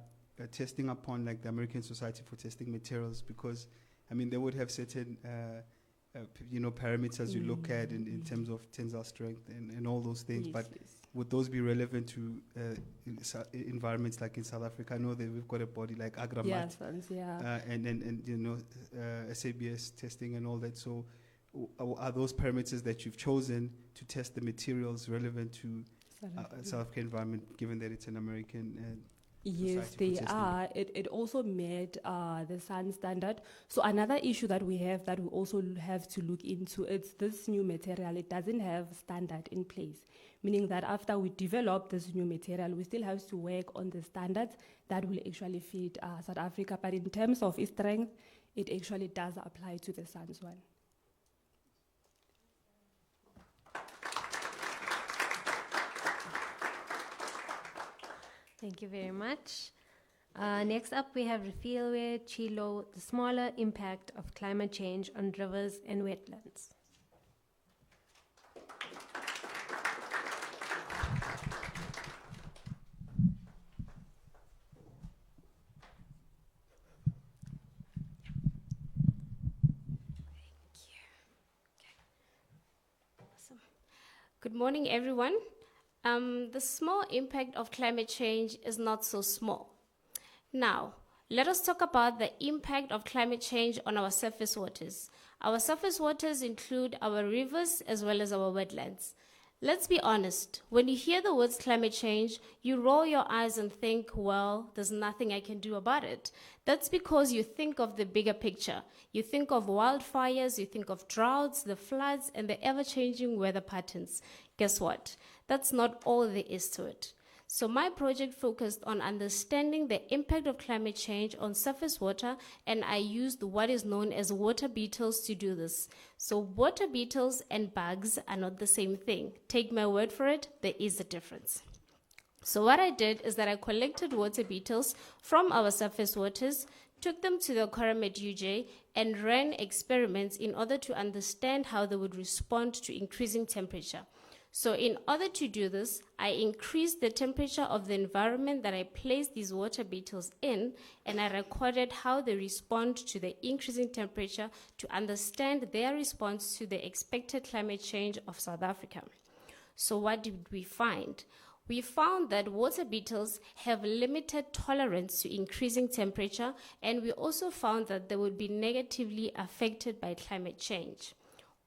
testing upon, like the American Society for Testing Materials, because I mean they would have certain parameters you look at in terms of tensile strength and all those things. Yes, but yes. would those be relevant to environments like in South Africa? I know that we've got a body like Agramat, Yes, yeah. and SABS testing and all that. So are those parameters that you've chosen to test the materials relevant to South African environment, given that it's an American? Yes, Society for they Testing? are. It also met the SAN standard. So another issue that we have that we also have to look into, it's this new material. It doesn't have standard in place, meaning that after we develop this new material, we still have to work on the standards that will actually fit South Africa. But in terms of its strength, it actually does apply to the SANS one. Thank you very much. Next up, we have Refilwe Chilo, the smaller impact of climate change on rivers and wetlands. Good morning, everyone. The small impact of climate change is not so small. Now, let us talk about the impact of climate change on our surface waters. Our surface waters include our rivers as well as our wetlands. Let's be honest, when you hear the words climate change, you roll your eyes and think, well, there's nothing I can do about it. That's because you think of the bigger picture. You think of wildfires, you think of droughts, the floods, and the ever-changing weather patterns. Guess what? That's not all there is to it. So my project focused on understanding the impact of climate change on surface water, and I used what is known as water beetles to do this. So water beetles and bugs are not the same thing. Take my word for it, there is a difference. So what I did is that I collected water beetles from our surface waters, took them to the Coramet UJ, and ran experiments in order to understand how they would respond to increasing temperature. So in order to do this, I increased the temperature of the environment that I placed these water beetles in, and I recorded how they respond to the increasing temperature to understand their response to the expected climate change of South Africa. So what did we find? We found that water beetles have limited tolerance to increasing temperature, and we also found that they would be negatively affected by climate change.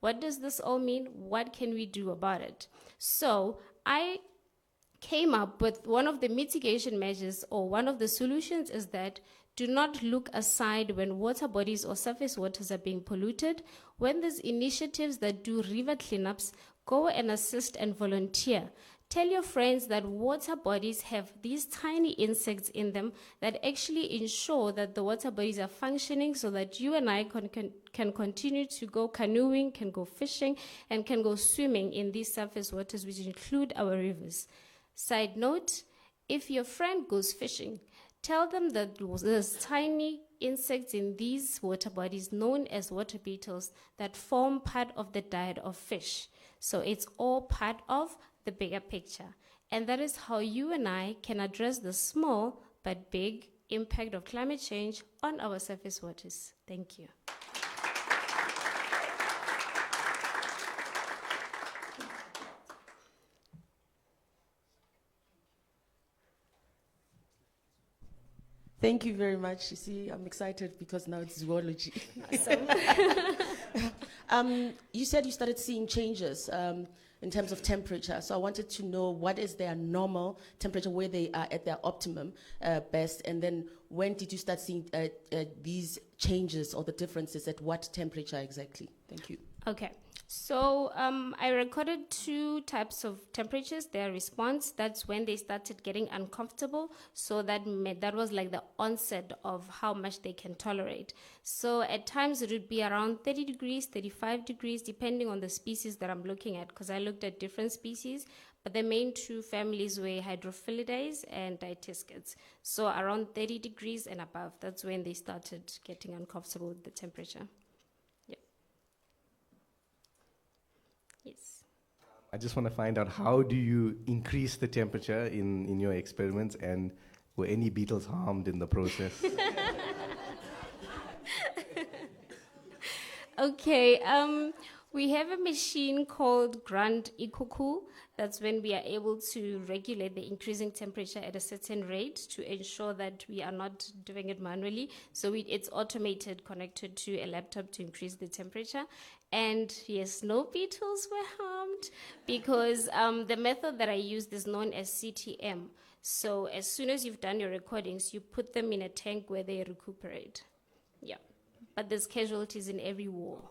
What does this all mean? What can we do about it? So I came up with one of the mitigation measures, or one of the solutions is that do not look aside when water bodies or surface waters are being polluted. When there's initiatives that do river cleanups, go and assist and volunteer. Tell your friends that water bodies have these tiny insects in them that actually ensure that the water bodies are functioning so that you and I can continue to go canoeing, can go fishing, and can go swimming in these surface waters, which include our rivers. Side note, if your friend goes fishing, tell them that there's tiny insects in these water bodies known as water beetles that form part of the diet of fish. So it's all part of the bigger picture. And that is how you and I can address the small but big impact of climate change on our surface waters. Thank you. Thank you very much. You see, I'm excited because now it's zoology. You said you started seeing changes in terms of temperature. So I wanted to know what is their normal temperature, where they are at their optimum best, and then when did you start seeing these changes or the differences at what temperature exactly? Thank you. Okay, so I recorded 2 types of temperatures. Their response, that's when they started getting uncomfortable. So that was like the onset of how much they can tolerate. So at times it would be around 30 degrees, 35 degrees, depending on the species that I'm looking at, because I looked at different species. But the main 2 families were Hydrophilidae and Dytiscids. So around 30 degrees and above, that's when they started getting uncomfortable with the temperature. Yes. I just want to find out, how do you increase the temperature in your experiments, and were any beetles harmed in the process? Okay, we have a machine called Grand Ecocool. That's when we are able to regulate the increasing temperature at a certain rate to ensure that we are not doing it manually. So it's automated, connected to a laptop to increase the temperature. And yes, no beetles were harmed because the method that I used is known as CTM. So as soon as you've done your recordings, you put them in a tank where they recuperate. Yeah, but there's casualties in every war.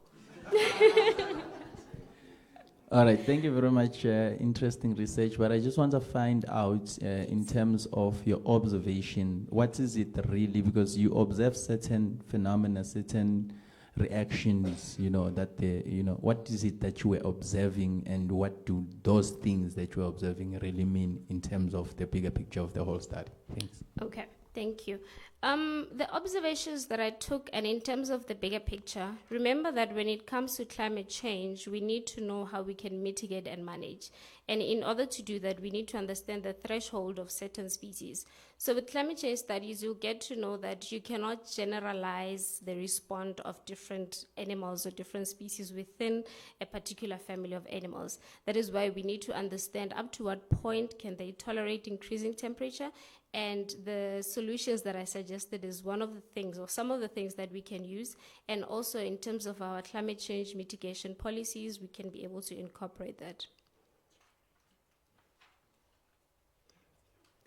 All right, thank you very much. Interesting research, but I just want to find out in terms of your observation, what is it really? Because you observe certain phenomena, certain reactions, that what is it that you were observing, and what do those things that you were observing really mean in terms of the bigger picture of the whole study? Thanks. Okay, thank you. The observations that I took, and in terms of the bigger picture, remember that when it comes to climate change, we need to know how we can mitigate and manage. And in order to do that, we need to understand the threshold of certain species. So with climate change studies, you'll get to know that you cannot generalize the response of different animals or different species within a particular family of animals. That is why we need to understand up to what point can they tolerate increasing temperature. And the solutions that I suggested is one of the things, or some of the things that we can use. And also in terms of our climate change mitigation policies, we can be able to incorporate that.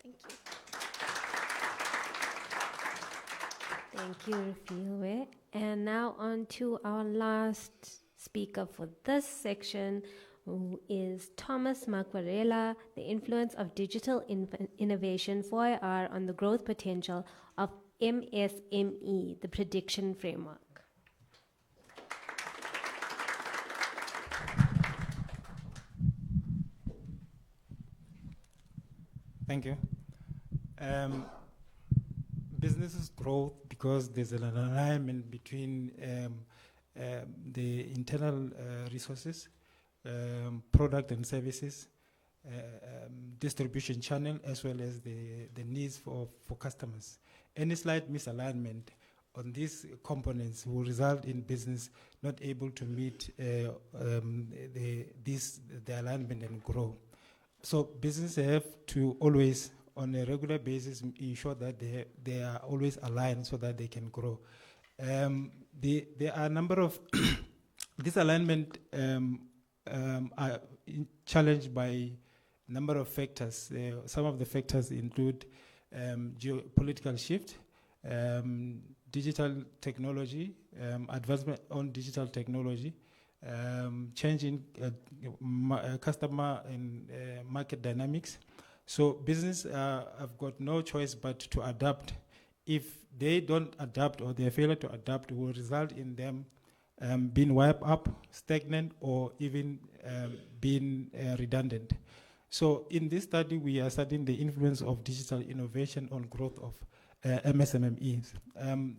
Thank you. Thank you, Rafilwe. And now on to our last speaker for this section, who is Thomas Makwarela, the influence of digital innovation 4IR on the growth potential of MSME, the prediction framework. Thank you. Businesses grow because there's an alignment between the internal resources, product and services, distribution channel, as well as the needs for customers. Any slight misalignment on these components will result in business not able to meet the alignment and grow. So businesses have to always, on a regular basis, ensure that they are always aligned so that they can grow. There are a number of this alignment are challenged by a number of factors. Some of the factors include geopolitical shift, digital technology, advancement on digital technology, changing customer and market dynamics. So business have got no choice but to adapt. If they don't adapt, or their failure to adapt will result in them being wiped up, stagnant, or even being redundant. So in this study, we are studying the influence of digital innovation on growth of MSMEs.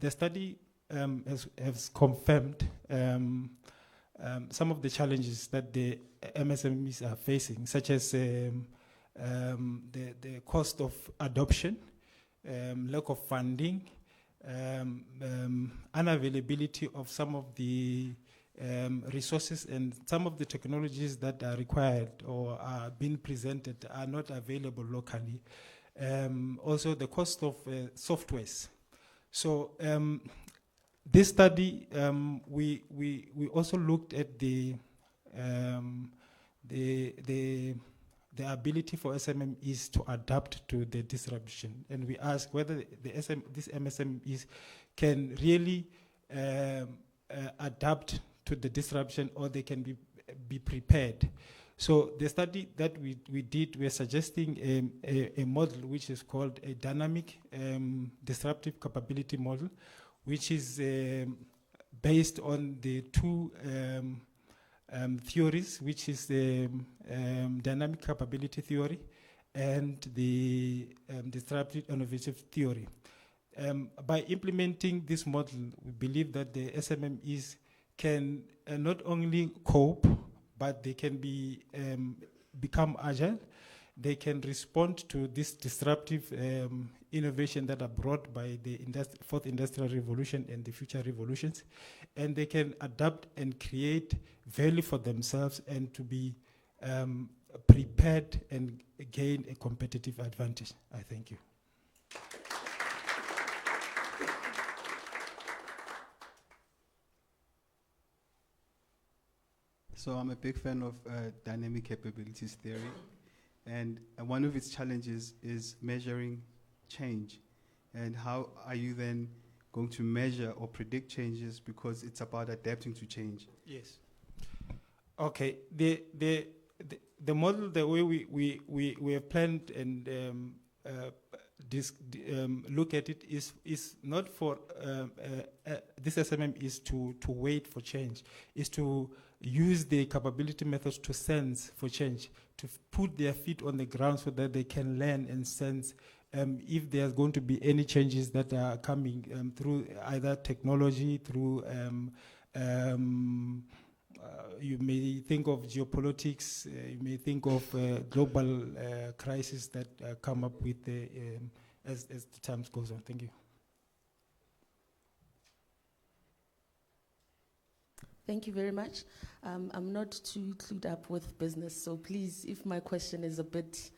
The study has confirmed some of the challenges that the MSMEs are facing, such as the cost of adoption, lack of funding, unavailability of some of the resources, and some of the technologies that are required or are being presented are not available locally. Also, the cost of softwares. So this study, we also looked at the ability for SMEs to adapt to the disruption, and we asked whether these MSMEs can really adapt to the disruption, or they can be prepared. So the study that we did, we're suggesting a model which is called a dynamic disruptive capability model, which is based on the two theories, which is the dynamic capability theory and the disruptive innovative theory. By implementing this model, we believe that the SMMEs can not only cope, but they can become agile. They can respond to this disruptive innovation that are brought by the fourth industrial revolution and the future revolutions. And they can adapt and create value for themselves and to be prepared and gain a competitive advantage. I thank you. So I'm a big fan of dynamic capabilities theory, and one of its challenges is measuring change. And how are you then going to measure or predict changes, because it's about adapting to change? Yes. Okay. The model, the way we have planned and look at it is not for this SMM is to wait for change, is to use the capability methods to sense for change, to put their feet on the ground so that they can learn and sense if there's going to be any changes that are coming through either technology, through you may think of geopolitics, you may think of global crises that come up with as the time goes on. Thank you. Thank you very much. I'm not too clued up with business, so please, if my question is a bit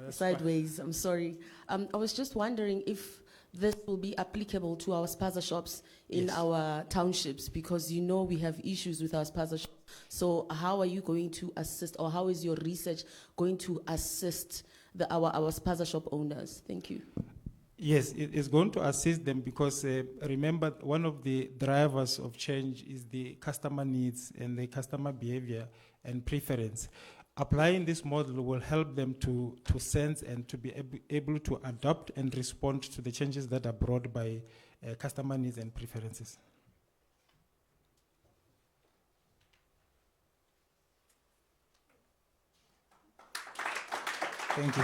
sideways, I'm sorry. I was just wondering if this will be applicable to our spaza shops in our townships, because you know we have issues with our spaza shops. So how are you going to assist, or how is your research going to assist our spaza shop owners? Thank you. Yes, it is going to assist them because remember, one of the drivers of change is the customer needs and the customer behavior and preference. Applying this model will help them to sense and to be able to adapt and respond to the changes that are brought by customer needs and preferences. Thank you.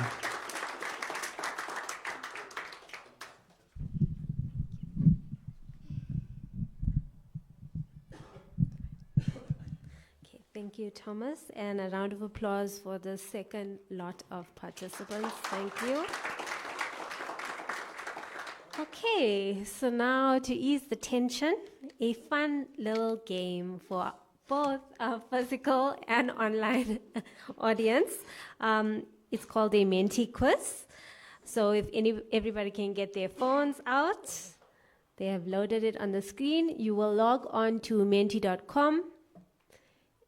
Thank you, Thomas, and a round of applause for the second lot of participants. Thank you. Okay, so now to ease the tension, a fun little game for both our physical and online audience. It's called a Menti quiz. So if everybody can get their phones out, they have loaded it on the screen. You will log on to menti.com.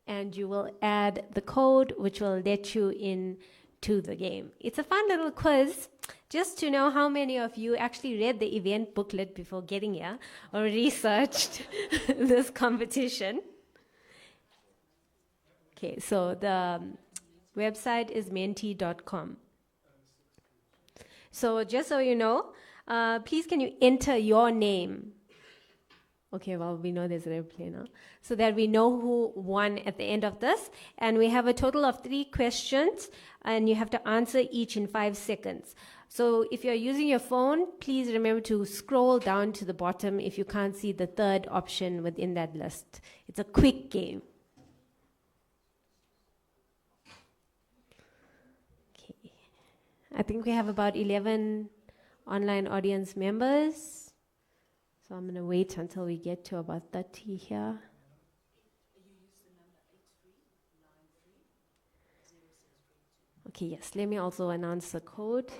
and you will add the code which will let you in to the game. It's a fun little quiz just to know how many of you actually read the event booklet before getting here or researched this competition. Okay, so the website is menti.com. So just so you know, please can you enter your name? Okay, well, we know there's an airplane now. So that we know who won at the end of this. And we have a total of 3 questions, and you have to answer each in 5 seconds. So if you're using your phone, please remember to scroll down to the bottom if you can't see the third option within that list. It's a quick game. Okay. I think we have about 11 online audience members. So I'm going to wait until we get to about 30 here. Okay, yes, let me also announce the code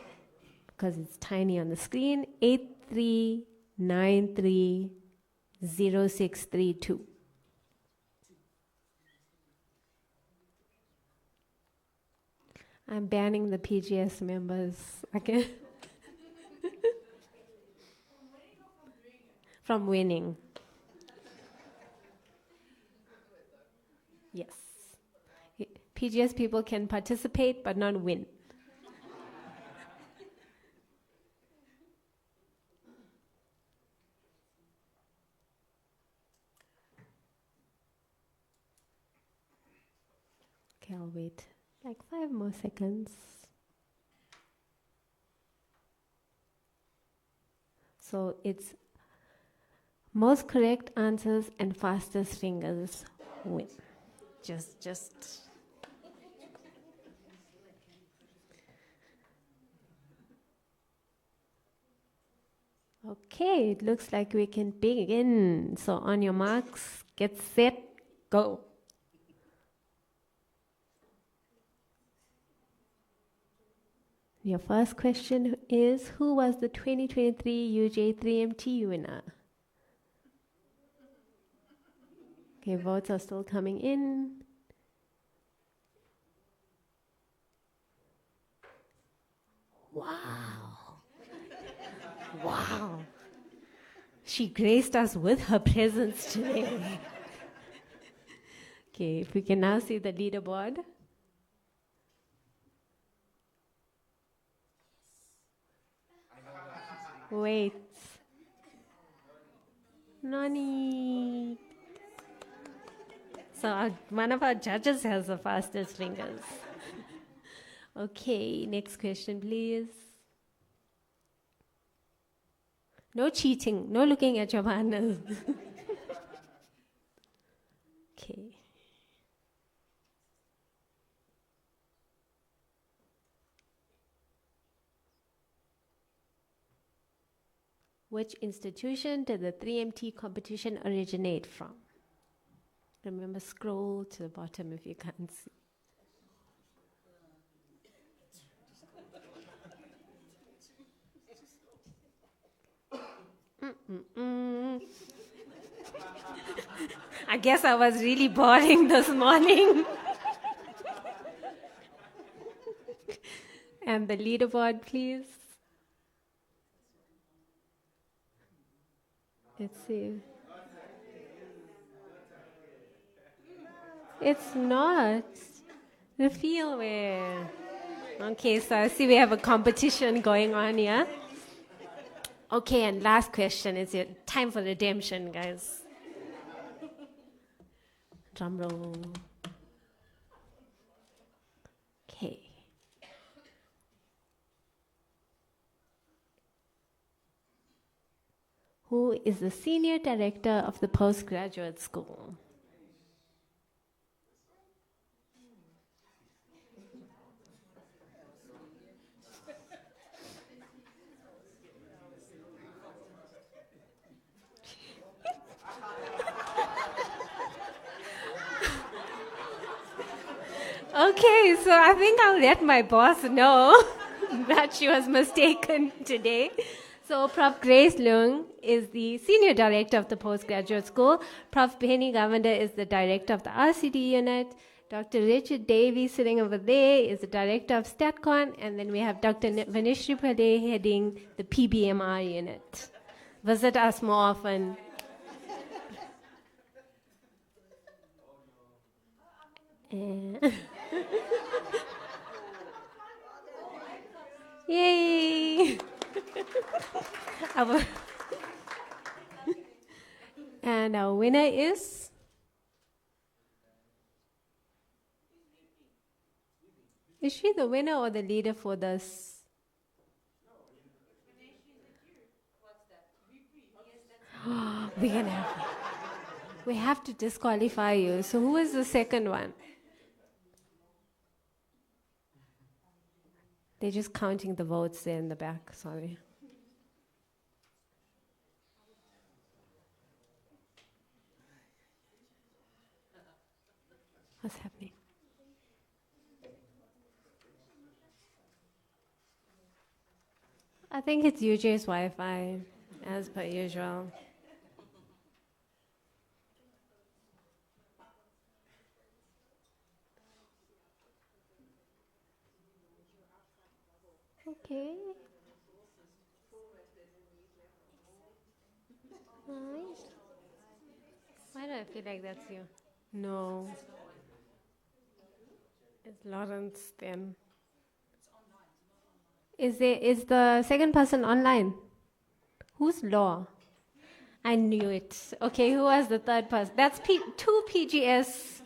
because it's tiny on the screen. 83930632. I'm banning the PGS members. Okay. From winning. Yes. PGS people can participate but not win. Okay, I'll wait like 5 more seconds. So it's most correct answers and fastest fingers win. Just. Okay, it looks like we can begin. So on your marks, get set, go. Your first question is, who was the 2023 UJ3MT winner? Okay, votes are still coming in. Wow. Wow. She graced us with her presence today. Okay, if we can now see the leaderboard. Wait. Nani. So one of our judges has the fastest fingers. Okay, next question, please. No cheating, no looking at your partners. Okay. Which institution did the 3MT competition originate from? Remember, scroll to the bottom if you can't see. I guess I was really boring this morning. And the leaderboard, please. Let's see. It's not. The Feelware. Okay, so I see we have a competition going on here. Okay, and last question. It's your time for redemption, guys. Drum roll. Okay. Who is the senior director of the postgraduate school? Okay, so I think I'll let my boss know that she was mistaken today. So Prof. Grace Leung is the Senior Director of the Postgraduate School. Prof. Penny Govender is the Director of the RCD unit. Dr. Richard Davey sitting over there is the Director of StatCon. And then we have Dr. Vanishri Pade heading the PBMR unit. Visit us more often. Yay! And our winner is? Is she the winner or the leader for this? We have to disqualify you. So who is the second one? They're just counting the votes there in the back, sorry. What's happening? I think it's UJ's Wi-Fi, as per usual. Okay. Nice. Why do I feel like that's you? No. Is Lawrence then? Is the second person online? Who's Law? I knew it. Okay, who was the third person? That's two PGS.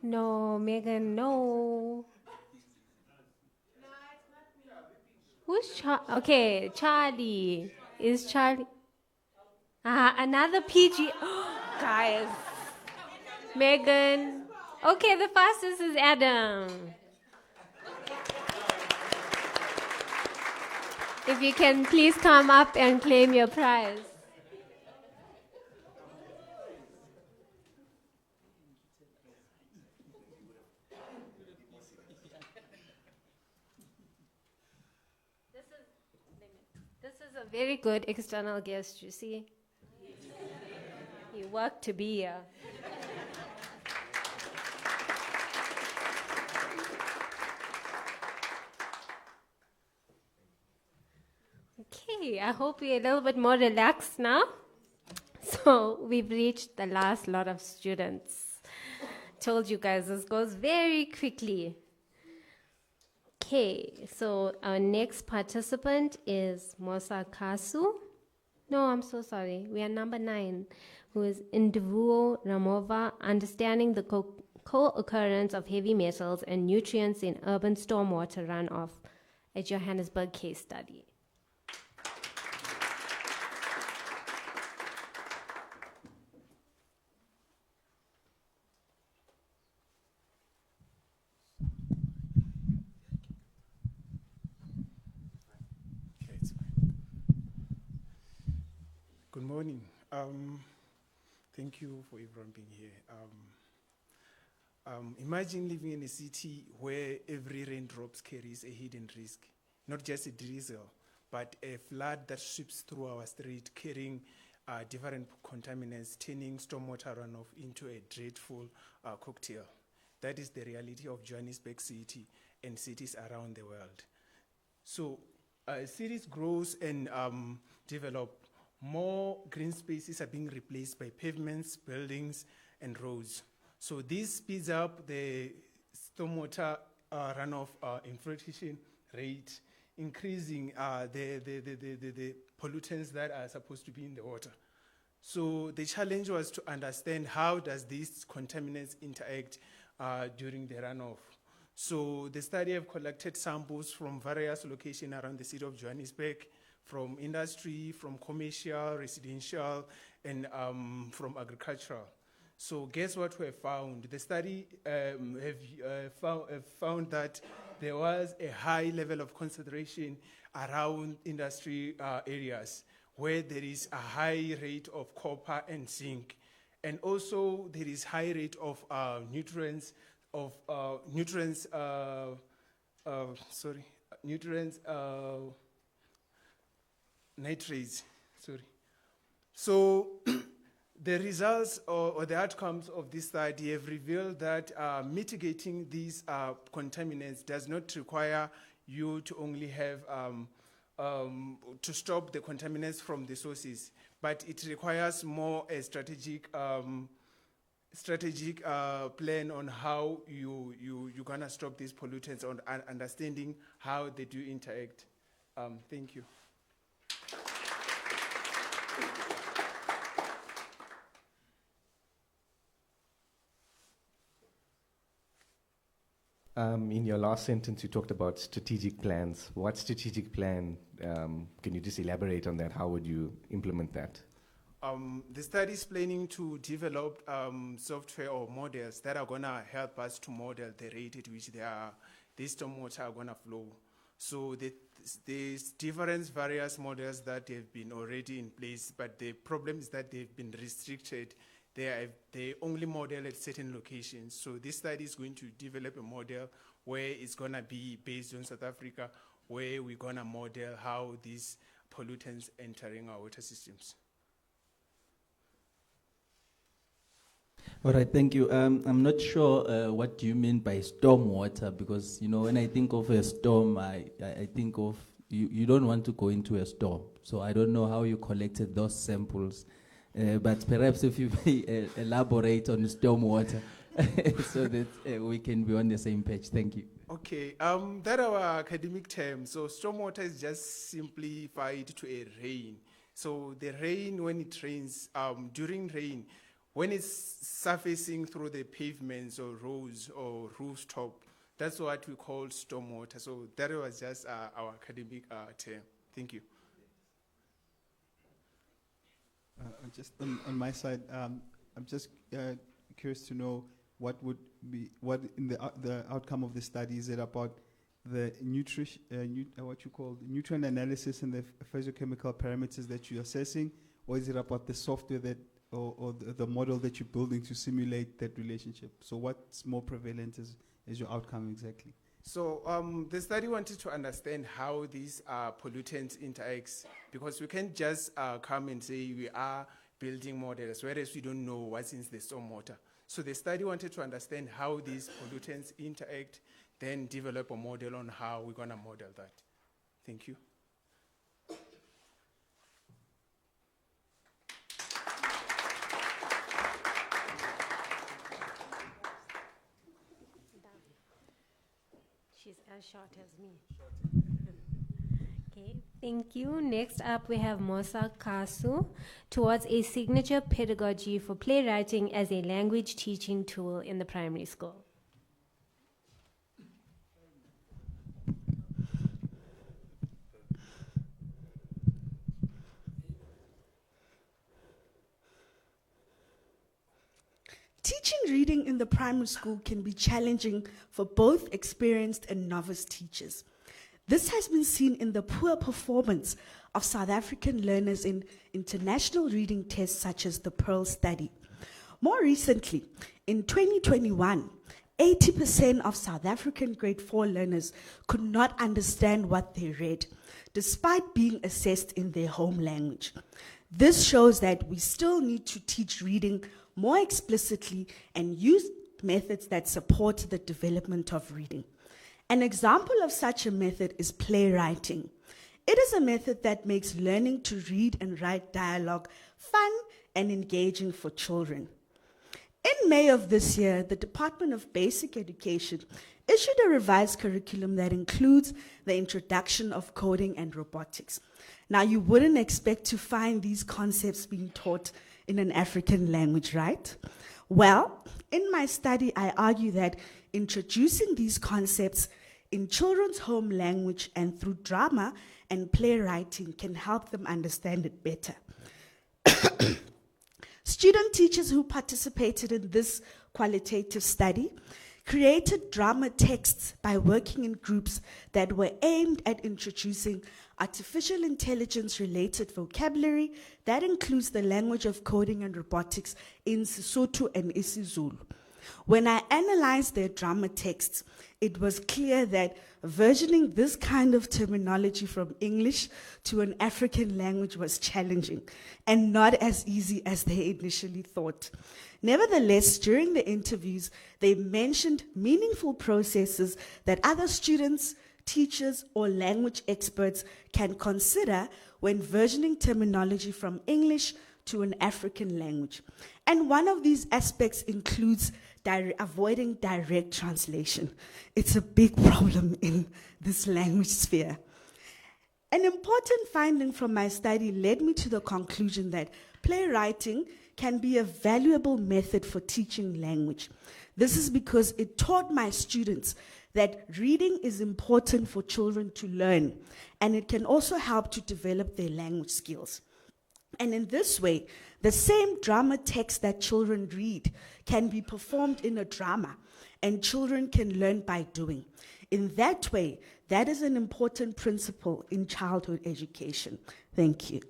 No, Megan, no. Who's okay, Charlie. Is Charlie? Another PG. Guys. Megan. Okay, the fastest is Adam. If you can please come up and claim your prize. This is a very good external guest, you see. You work to be here. Okay, I hope we're a little bit more relaxed now. So we've reached the last lot of students. Told you guys this goes very quickly. Okay, so our next participant is Mosa Kasu. No, I'm so sorry. We are number 9, who is Indivuo Ramova, understanding the co-occurrence of heavy metals and nutrients in urban stormwater runoff, a Johannesburg case study. Good morning. Thank you for everyone being here. Imagine living in a city where every raindrop carries a hidden risk, not just a drizzle, but a flood that sweeps through our street carrying different contaminants, turning stormwater runoff into a dreadful cocktail. That is the reality of Johannesburg City and cities around the world. So cities grow and develop. More green spaces are being replaced by pavements, buildings, and roads. So this speeds up the stormwater runoff infiltration rate, increasing the pollutants that are supposed to be in the water. So the challenge was to understand how does these contaminants interact during the runoff. So the study have collected samples from various locations around the city of Johannesburg, from industry, from commercial, residential, and from agricultural. So guess what we have found? The study found that there was a high level of concentration around industry areas where there is a high rate of copper and zinc. And also there is high rate of nitrates, sorry. So the results or the outcomes of this study have revealed that mitigating these contaminants does not require you to only have to stop the contaminants from the sources, but it requires more a strategic plan on how you're gonna stop these pollutants and understanding how they do interact. Thank you. In your last sentence, you talked about strategic plans. What strategic plan? Can you just elaborate on that? How would you implement that? The study is planning to develop software or models that are going to help us to model the rate at which these stormwater are going to flow. So there's various models that have been already in place, but the problem is that they've been restricted. They only model at certain locations. So this study is going to develop a model where it's going to be based on South Africa, where we're going to model how these pollutants entering our water systems. All right, thank you. I'm not sure what do you mean by storm water, because when I think of a storm, I think of you don't want to go into a storm. So I don't know how you collected those samples, but perhaps if you may elaborate on stormwater so that we can be on the same page. Thank you. Okay, that our academic term. So stormwater is just simplified to a rain. So the rain, when it rains, during rain, when it's surfacing through the pavements or roads or rooftop, that's what we call stormwater. So that was just our academic term. Thank you. Just on my side, I'm just curious to know what in the outcome of the study. Is it about the nutrient analysis and the physiochemical parameters that you're assessing, or is it about the software that or the model that you're building to simulate that relationship? So what's more prevalent as your outcome exactly? So the study wanted to understand how these pollutants interact, because we can't just come and say we are building models, whereas we don't know what's in the stormwater. So the study wanted to understand how these pollutants interact, then develop a model on how we're going to model that. Thank you. She's as short as me. Okay, thank you. Next up, we have Mosa Kasu towards a signature pedagogy for playwriting as a language teaching tool in the primary school. Teaching reading in the primary school can be challenging for both experienced and novice teachers. This has been seen in the poor performance of South African learners in international reading tests such as the Pearl study. More recently, in 2021, 80% of South African grade 4 learners could not understand what they read, despite being assessed in their home language. This shows that we still need to teach reading more explicitly and use methods that support the development of reading. An example of such a method is playwriting. It is a method that makes learning to read and write dialogue fun and engaging for children. In May of this year, the Department of Basic Education issued a revised curriculum that includes the introduction of coding and robotics. Now, you wouldn't expect to find these concepts being taught in an African language, right? Well, in my study, I argue that introducing these concepts in children's home language and through drama and playwriting can help them understand it better. Student teachers who participated in this qualitative study created drama texts by working in groups that were aimed at introducing artificial intelligence-related vocabulary that includes the language of coding and robotics in Sesotho and isiZulu. When I analyzed their drama texts, it was clear that versioning this kind of terminology from English to an African language was challenging and not as easy as they initially thought. Nevertheless, during the interviews, they mentioned meaningful processes that other students, teachers, or language experts can consider when versioning terminology from English to an African language. And one of these aspects includes avoiding direct translation. It's a big problem in this language sphere. An important finding from my study led me to the conclusion that playwriting can be a valuable method for teaching language. This is because it taught my students that reading is important for children to learn, and it can also help to develop their language skills. And in this way, the same drama text that children read can be performed in a drama, and children can learn by doing. In that way, that is an important principle in childhood education. Thank you.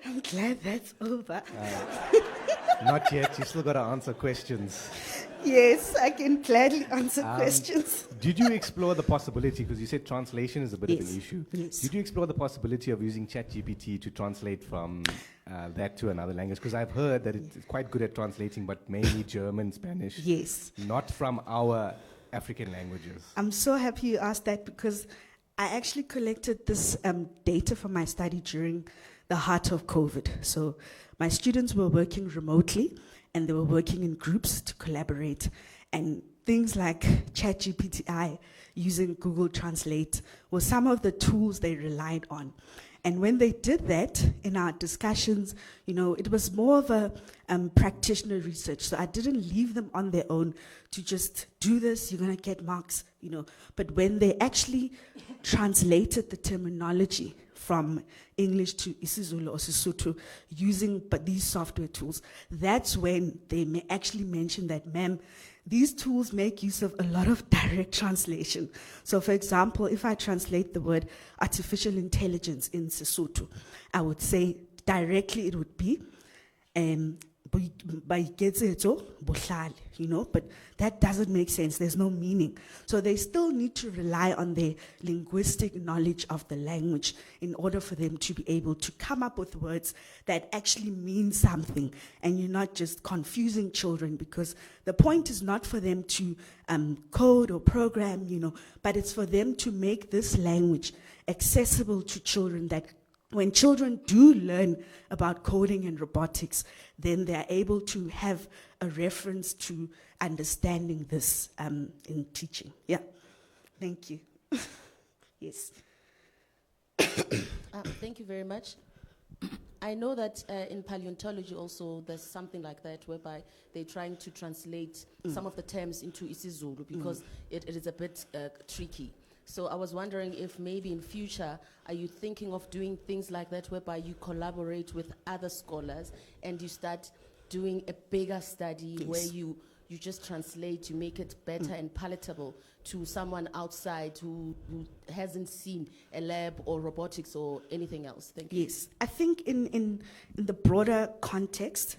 I'm glad that's over. Not yet. You still got to answer questions. Yes, I can gladly answer questions. Did you explore the possibility, because you said translation is a bit of Yes, an issue. yes. Did you explore the possibility of using ChatGPT to translate from that to another language? Because I've heard that it's quite good at translating, but mainly German, Spanish. Yes. Not from our African languages. I'm so happy you asked that because I actually collected this data for my study during the heart of COVID. So my students were working remotely and they were working in groups to collaborate. And things like ChatGPT using Google Translate were some of the tools they relied on. And when they did that in our discussions, it was more of a practitioner research. So I didn't leave them on their own to just do this, you're going to get marks, But when they actually translated the terminology from English to isiZulu or Sesotho using these software tools, that's when they actually mentioned that, ma'am, these tools make use of a lot of direct translation. So for example, if I translate the word artificial intelligence in Sesotho, I would say directly it would be but that doesn't make sense. There's no meaning. So they still need to rely on their linguistic knowledge of the language in order for them to be able to come up with words that actually mean something. And you're not just confusing children, because the point is not for them to code or program, but it's for them to make this language accessible to children, that when children do learn about coding and robotics, then they're able to have a reference to understanding this in teaching. Yeah. Thank you. Yes. Thank you very much. I know that in paleontology also there's something like that whereby they're trying to translate some of the terms into isiZulu because it is a bit tricky. So I was wondering if maybe in future, are you thinking of doing things like that whereby you collaborate with other scholars and you start doing a bigger study where you just translate, you make it better and palatable to someone outside who hasn't seen a lab or robotics or anything else? Thank you. Yes, I think in the broader context,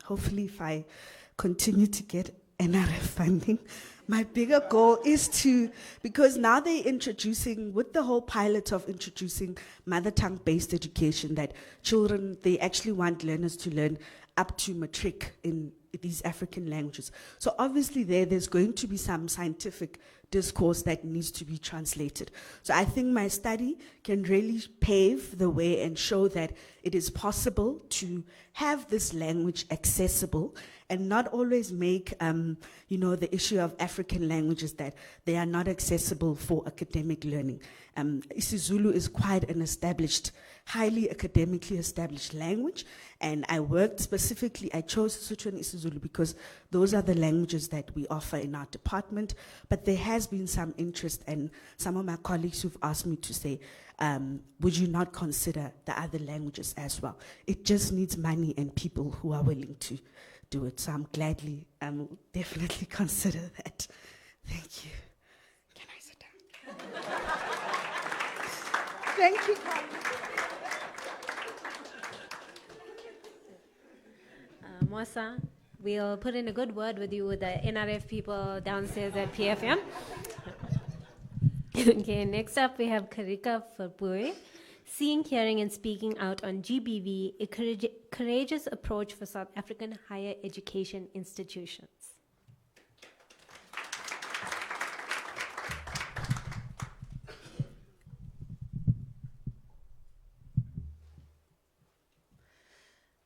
hopefully if I continue to get NRF funding, my bigger goal is because now they're introducing, with the whole pilot of introducing mother tongue based education, that children, they actually want learners to learn up to matric in these African languages. So obviously there's going to be some scientific discourse that needs to be translated. So I think my study can really pave the way and show that it is possible to have this language accessible and not always make, the issue of African languages that they are not accessible for academic learning. isiZulu is quite an established, highly academically established language, and I chose Sesotho and isiZulu because those are the languages that we offer in our department, but there has been some interest, and some of my colleagues who've asked me to say, would you not consider the other languages as well? It just needs money and people who are willing to do it. So I'm definitely consider that. Thank you. Can I sit down? Thank you. Mosa, we'll put in a good word with you with the NRF people downstairs at PFM. Okay, next up we have Karika Fabue. Seeing, Hearing and Speaking Out on GBV, a courageous approach for South African higher education institutions.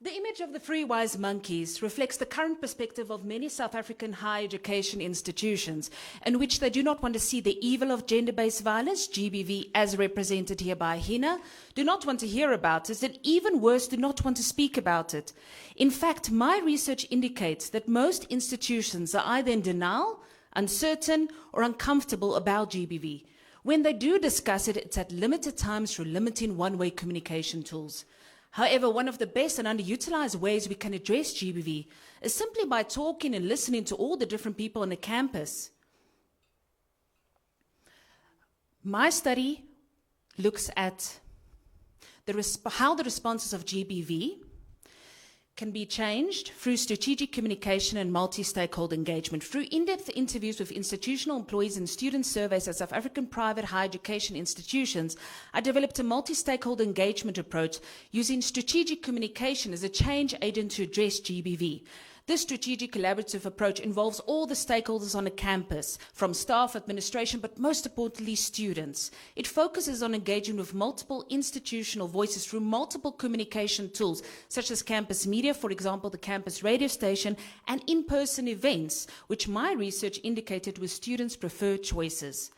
The image of the three wise monkeys reflects the current perspective of many South African higher education institutions, in which they do not want to see the evil of gender-based violence, GBV, as represented here by Hina, do not want to hear about it, and even worse, do not want to speak about it. In fact, my research indicates that most institutions are either in denial, uncertain, or uncomfortable about GBV. When they do discuss it, it's at limited times through limiting one-way communication tools. However, one of the best and underutilized ways we can address GBV is simply by talking and listening to all the different people on the campus. My study looks at how the responses of GBV can be changed through strategic communication and multi-stakeholder engagement. Through in-depth interviews with institutional employees and student surveys at South African private higher education institutions, I developed a multi-stakeholder engagement approach using strategic communication as a change agent to address GBV. This strategic collaborative approach involves all the stakeholders on a campus, from staff, administration, but most importantly, students. It focuses on engaging with multiple institutional voices through multiple communication tools, such as campus media, for example, the campus radio station, and in-person events, which my research indicated were students' preferred choices.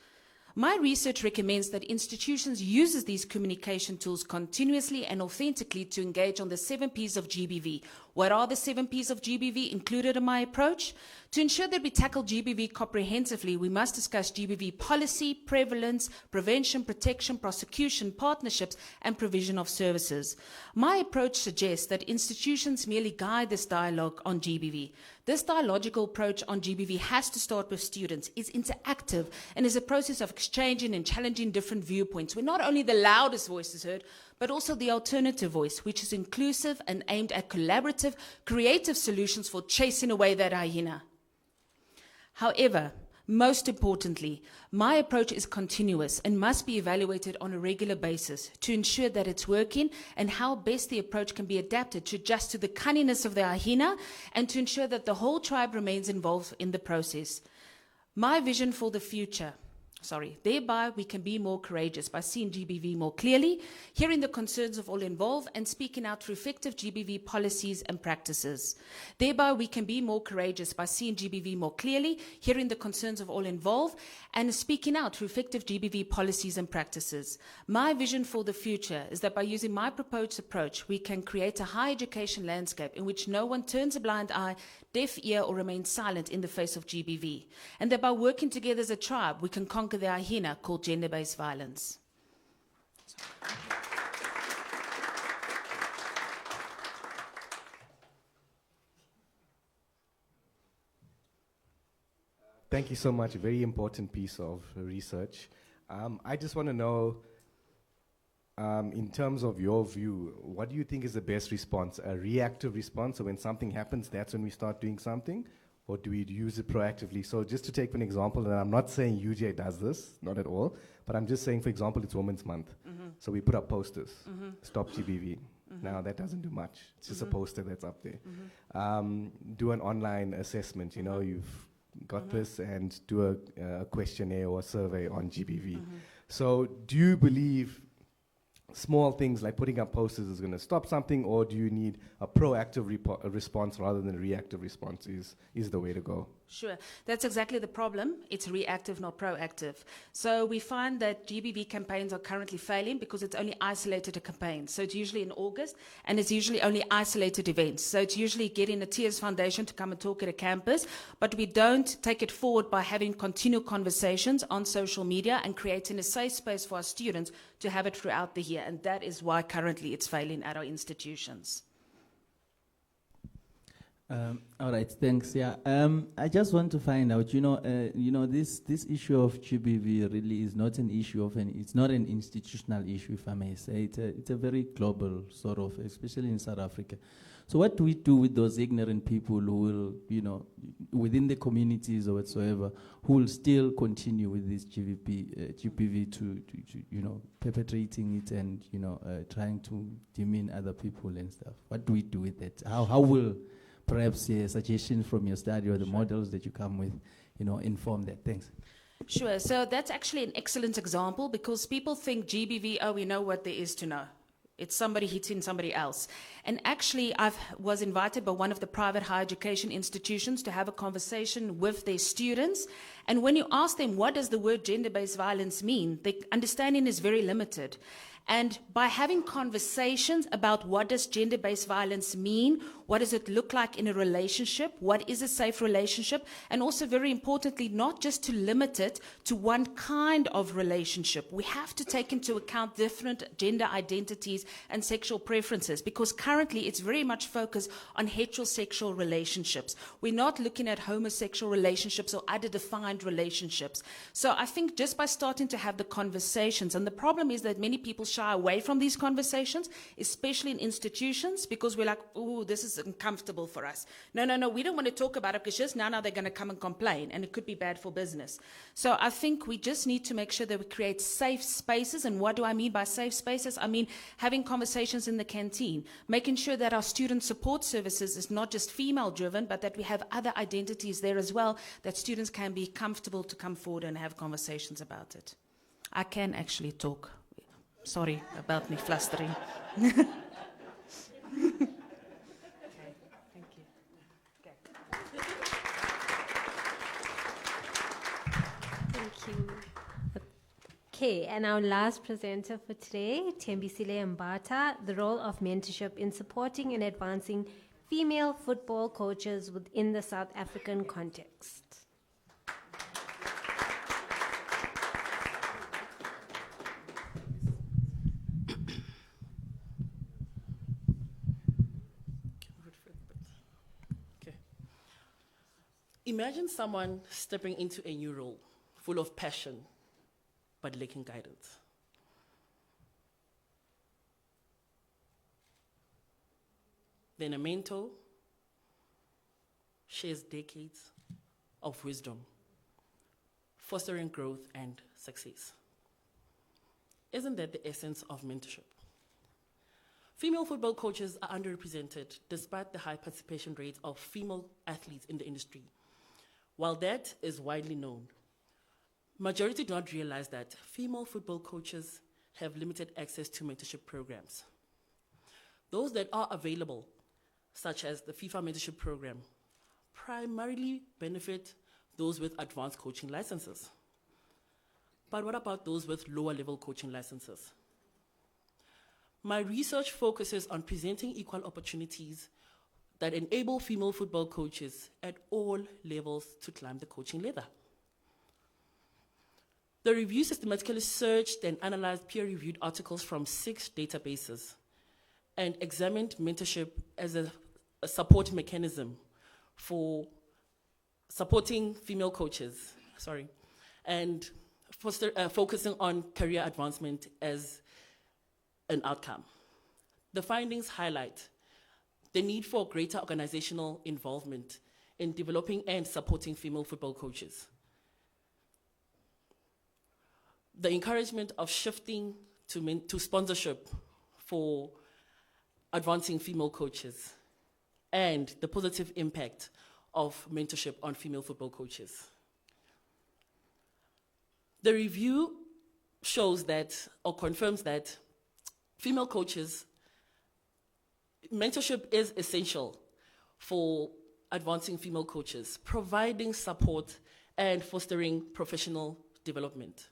My research recommends that institutions use these communication tools continuously and authentically to engage on the 7 Ps of GBV. What are the 7 Ps of GBV included in my approach? To ensure that we tackle GBV comprehensively, we must discuss GBV policy, prevalence, prevention, protection, prosecution, partnerships, and provision of services. My approach suggests that institutions merely guide this dialogue on GBV. This dialogical approach on GBV has to start with students, is interactive, and is a process of exchanging and challenging different viewpoints, where not only the loudest voice is heard, but also the alternative voice, which is inclusive and aimed at collaborative, creative solutions for chasing away that hyena. However, most importantly, my approach is continuous and must be evaluated on a regular basis to ensure that it's working and how best the approach can be adapted to adjust to the cunningness of the hyena and to ensure that the whole tribe remains involved in the process. My vision for the future. Thereby we can be more courageous by seeing GBV more clearly, hearing the concerns of all involved, and speaking out through effective GBV policies and practices. Thereby we can be more courageous by seeing GBV more clearly, hearing the concerns of all involved, and speaking out through effective GBV policies and practices. My vision for the future is that by using my proposed approach, we can create a higher education landscape in which no one turns a blind eye, deaf ear, or remains silent in the face of GBV. And that by working together as a tribe, we can conquer the hyena called gender-based violence. Thank you so much. A very important piece of research. I just want to know, in terms of your view, what do you think is the best response? A reactive response, so when something happens, that's when we start doing something? Or do we use it proactively? So just to take an example, and I'm not saying UJ does this, not at all, but I'm just saying, for example, it's Women's Month. So we put up posters, stop GBV. Now that doesn't do much. It's just a poster that's up there. Do an online assessment, you know, you've got this, and do a questionnaire or a survey on GBV. So do you believe small things like putting up posters is going to stop something, or do you need a proactive response rather than a reactive response is the way to go? Sure. That's exactly the problem. It's reactive, not proactive. So we find that GBV campaigns are currently failing because it's only isolated campaigns. So it's usually in August, and it's usually only isolated events. So it's usually getting a Tears Foundation to come and talk at a campus, but we don't take it forward by having continual conversations on social media and creating a safe space for our students to have it throughout the year. And that is why currently it's failing at our institutions. All right, thanks. Yeah, I just want to find out. This issue of GBV really is not an issue of it's not an institutional issue, if I may say. It's a very global sort of, especially in South Africa. So what do we do with those ignorant people who will, within the communities or whatsoever, who will still continue with this GBV to perpetrating it and trying to demean other people and stuff? What do we do with that? How will perhaps a suggestion from your study or the models that you come with, inform that? Thanks. Sure. So that's actually an excellent example, because people think GBV, we know what there is to know. It's somebody hitting somebody else. And actually, I was invited by one of the private higher education institutions to have a conversation with their students. And when you ask them, what does the word gender-based violence mean? Their understanding is very limited. And by having conversations about what does gender-based violence mean, what does it look like in a relationship, what is a safe relationship, and also very importantly, not just to limit it to one kind of relationship. We have to take into account different gender identities and sexual preferences, because currently it's very much focused on heterosexual relationships. We're not looking at homosexual relationships or other defined relationships. So I think just by starting to have the conversations, and the problem is that many people shy away from these conversations, especially in institutions, because we're like, ooh, this is uncomfortable for us. No, we don't want to talk about it because just now they're going to come and complain, and it could be bad for business. So I think we just need to make sure that we create safe spaces. And what do I mean by safe spaces? I mean having conversations in the canteen, making sure that our student support services is not just female-driven, but that we have other identities there as well, that students can be comfortable to come forward and have conversations about it. I can actually talk. Sorry about me flustering. Okay, thank you. Thank you. Okay, and our last presenter for today, Thembisile Mbata, the role of mentorship in supporting and advancing female football coaches within the South African context. Imagine someone stepping into a new role, full of passion, but lacking guidance. Then a mentor shares decades of wisdom, fostering growth and success. Isn't that the essence of mentorship? Female football coaches are underrepresented despite the high participation rates of female athletes in the industry. While that is widely known, majority do not realize that female football coaches have limited access to mentorship programs. Those that are available, such as the FIFA mentorship program, primarily benefit those with advanced coaching licenses. But what about those with lower level coaching licenses? My research focuses on presenting equal opportunities that enable female football coaches at all levels to climb the coaching ladder. The review systematically searched and analyzed peer-reviewed articles from 6 databases and examined mentorship as a support mechanism for supporting female coaches, and focusing on career advancement as an outcome. The findings highlight the need for greater organizational involvement in developing and supporting female football coaches, the encouragement of shifting to sponsorship for advancing female coaches, and the positive impact of mentorship on female football coaches. The review shows that, or confirms that, female coaches, mentorship is essential for advancing female coaches, providing support and fostering professional development.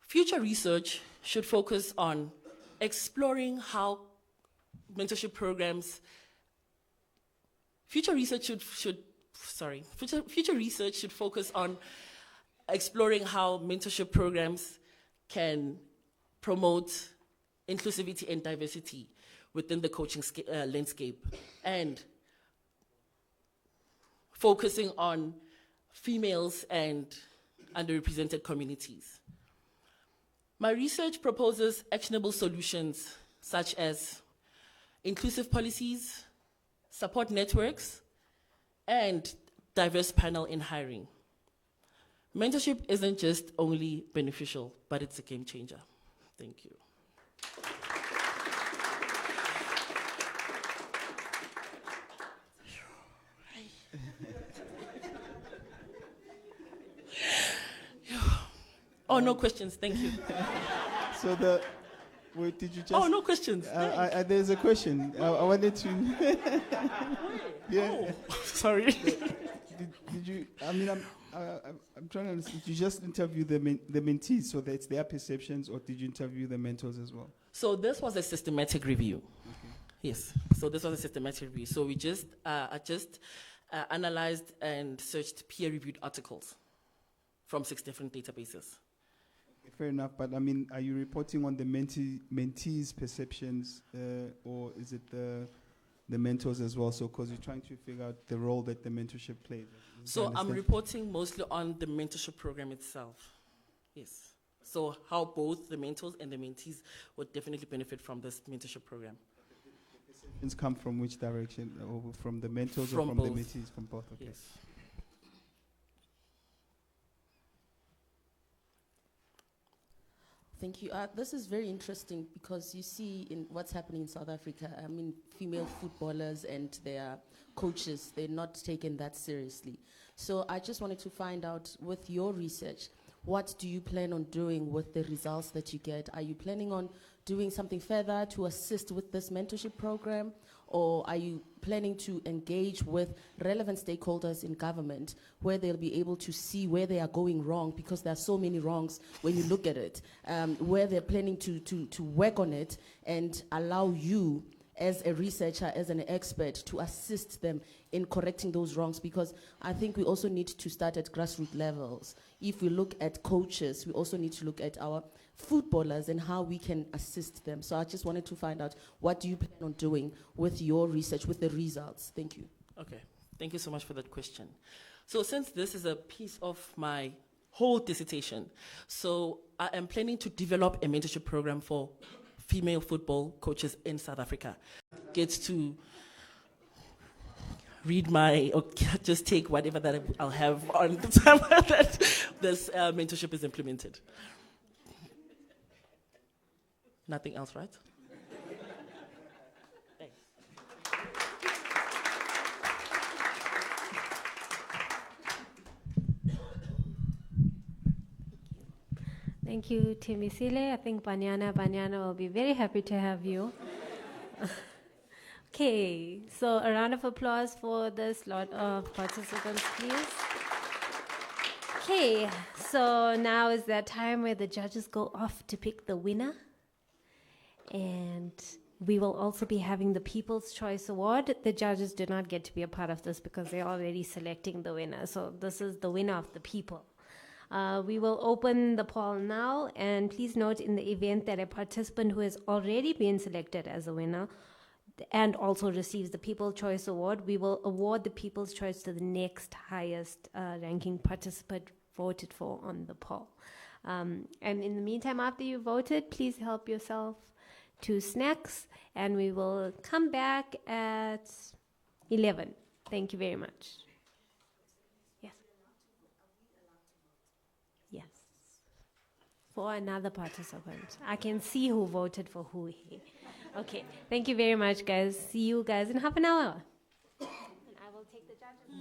Future research should focus on exploring how mentorship programs, future research should focus on exploring how mentorship programs can promote inclusivity and diversity within the coaching landscape, and focusing on females and underrepresented communities. My research proposes actionable solutions such as inclusive policies, support networks, and diverse panel in hiring. Mentorship isn't just only beneficial, but it's a game changer. Thank you. Oh, no questions, thank you. So wait, did you just? Oh, no questions. There's a question. I wanted to. Yeah. Oh, sorry. Did you? I mean, I'm trying to understand. Did you just interview the mentees, so that's their perceptions, or did you interview the mentors as well? So this was a systematic review. Okay. Yes. So this was a systematic review. So we just analyzed and searched peer-reviewed articles from 6 different databases. Fair enough, but I mean, are you reporting on the mentees' perceptions, or is it the mentors as well? So, because you're trying to figure out the role that the mentorship played. So I'm reporting mostly on the mentorship program itself. Yes. So how both the mentors and the mentees would definitely benefit from this mentorship program. It's come from which direction? From the mentors From or from both. the mentees? From both, okay. Yes. Thank you. This is very interesting because you see in what's happening in South Africa, I mean, female footballers and their coaches, they're not taken that seriously. So I just wanted to find out, with your research, what do you plan on doing with the results that you get? Are you planning on doing something further to assist with this mentorship program? Or are you planning to engage with relevant stakeholders in government where they'll be able to see where they are going wrong, because there are so many wrongs when you look at it, where they're planning to work on it and allow you as a researcher, as an expert, to assist them in correcting those wrongs? Because I think we also need to start at grassroots levels. If we look at coaches, we also need to look at our footballers and how we can assist them. So I just wanted to find out, what do you plan on doing with your research, with the results? Thank you. Okay, thank you so much for that question. So since this is a piece of my whole dissertation, so I am planning to develop a mentorship program for female football coaches in South Africa. Gets to read my, or just take whatever that I'll have on the time that this mentorship is implemented. Nothing else, right? Thanks. Thank you, Timisile. I think Banyana will be very happy to have you. Okay, so a round of applause for this lot of participants, please. Okay, so now is that time where the judges go off to pick the winner. And we will also be having the People's Choice Award. The judges do not get to be a part of this because they're already selecting the winner. So this is the winner of the people. We will open the poll now, and please note in the event that a participant who has already been selected as a winner and also receives the People's Choice Award, we will award the People's Choice to the next highest ranking participant voted for on the poll. And in the meantime, after you voted, please help yourself to snacks, and we will come back at 11. Thank you very much. Yes. Yes. For another participant. I can see who voted for who here. Okay. Thank you very much, guys. See you guys in half an hour. And I will take the judges.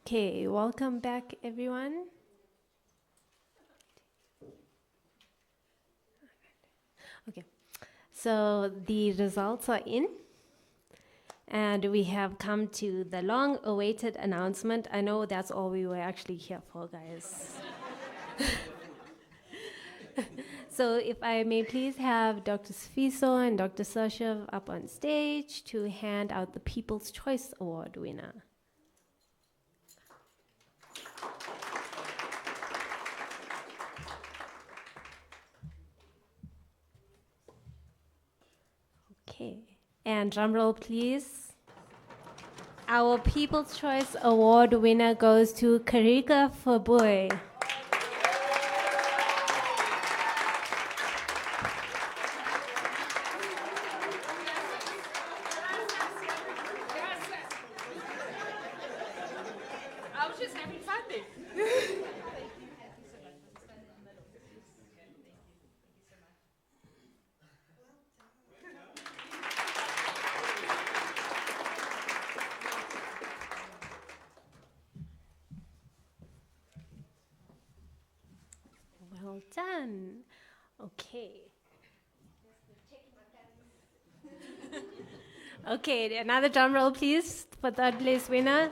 Okay, welcome back, everyone. Okay, so the results are in, and we have come to the long-awaited announcement. I know that's all we were actually here for, guys. So if I may please have Dr. Sfiso and Dr. Sashev up on stage to hand out the People's Choice Award winner. Okay, and drum roll, please. Our People's Choice Award winner goes to Karika Faboy. I was just having fun there. Well done. Okay. Okay, another drum roll, please, for third place winner.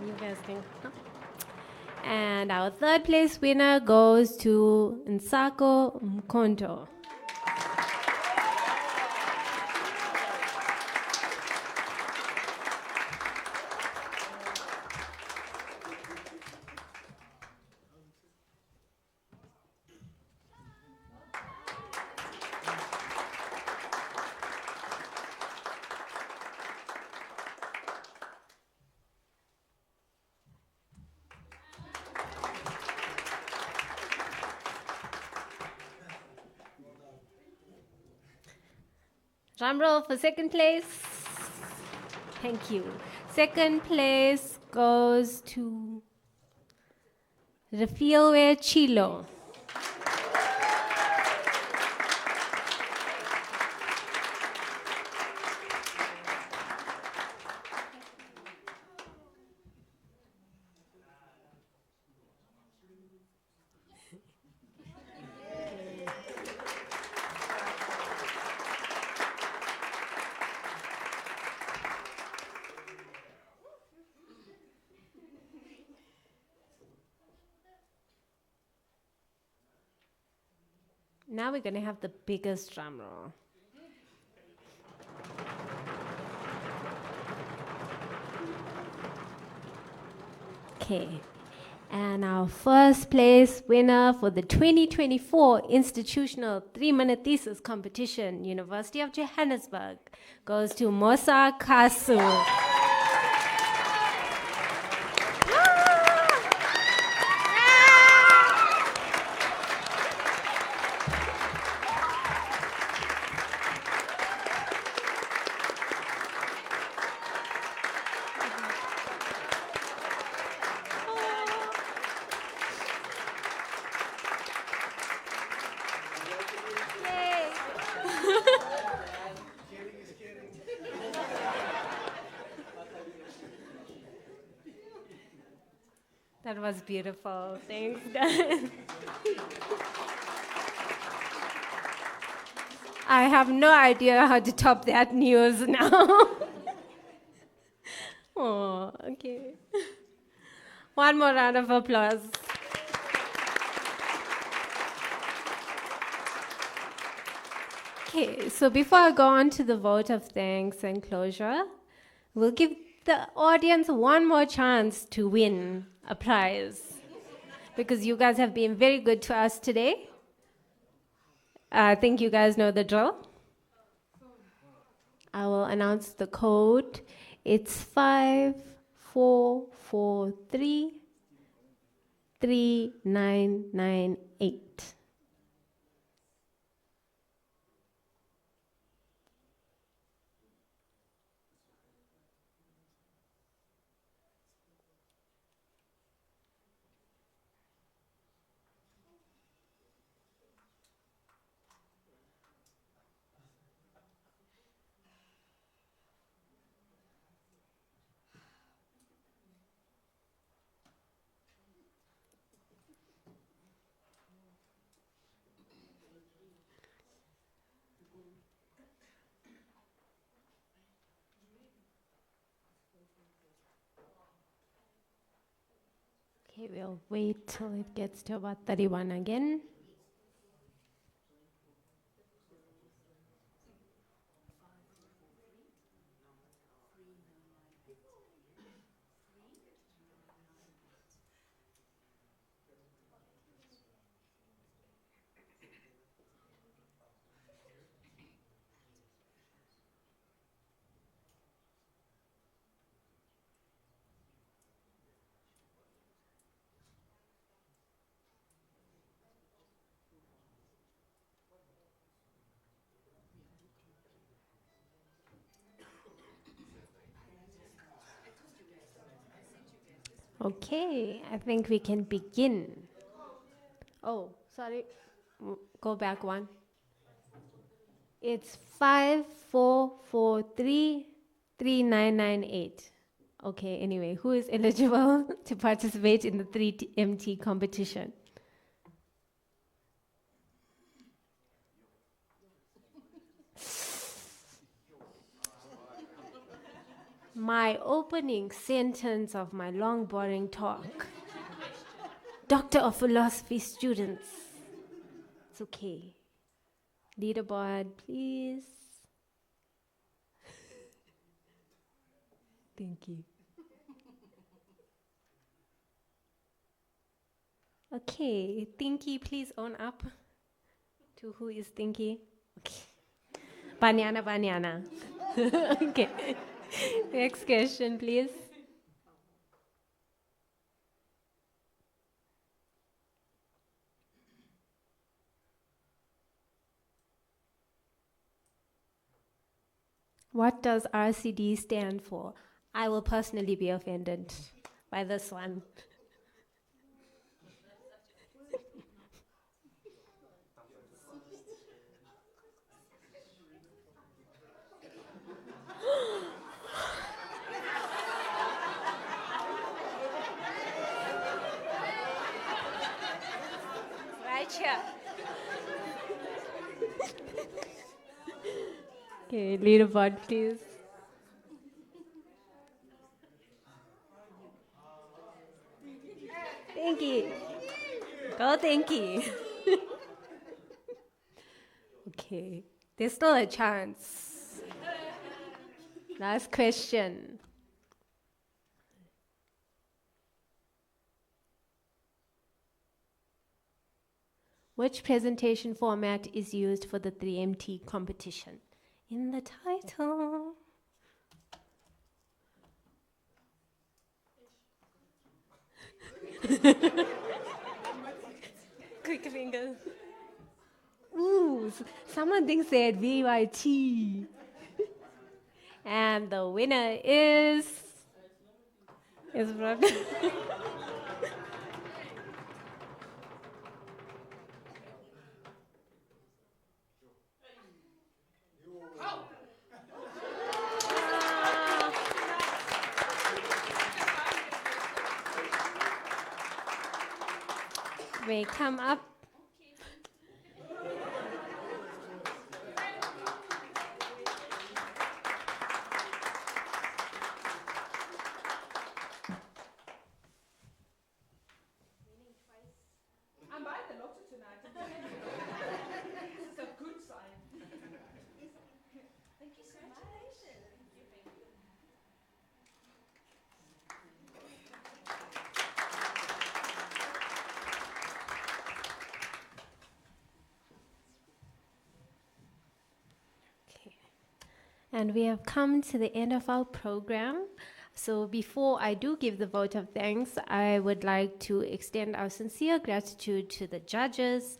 You guys think? Huh? And our third place winner goes to Nsako Mkonto. Drum roll for second place. Thank you. Second place goes to Rafielwe Chilo. Now we're going to have the biggest drum roll. Okay. And our first place winner for the 2024 Institutional 3-Minute Thesis Competition, University of Johannesburg, goes to Mosa Kasu. That was beautiful. Thanks, guys. I have no idea how to top that news now. Oh, okay. One more round of applause. Okay, so before I go on to the vote of thanks and closure, we'll give the audience one more chance to win a prize because you guys have been very good to us today. I think you guys know the drill. I will announce the code. It's 5443 3998. Okay, we'll wait till it gets to about 31 again. Okay, I think we can begin. Oh, sorry. Go back one. It's 54433998. Okay, anyway, who is eligible to participate in the 3MT competition? My opening sentence of my long, boring talk. Doctor of Philosophy students. It's okay. Leaderboard, please. Thank you. Okay, Thinky, please own up to who is Thinky. Okay. Banana. Okay. Next question, please. What does RCD stand for? I will personally be offended by this one. Right here. Okay, leaderboard, please. Thank you. Go, thank you. Okay, there's still a chance. Last question. Which presentation format is used for the 3MT competition? In the title. Quick fingers. Ooh, someone thinks they had VYT. And the winner is Brooke. May come up. I'm by the doctor tonight. This is a good sign. Thank you so much. And we have come to the end of our program. So before I do give the vote of thanks, I would like to extend our sincere gratitude to the judges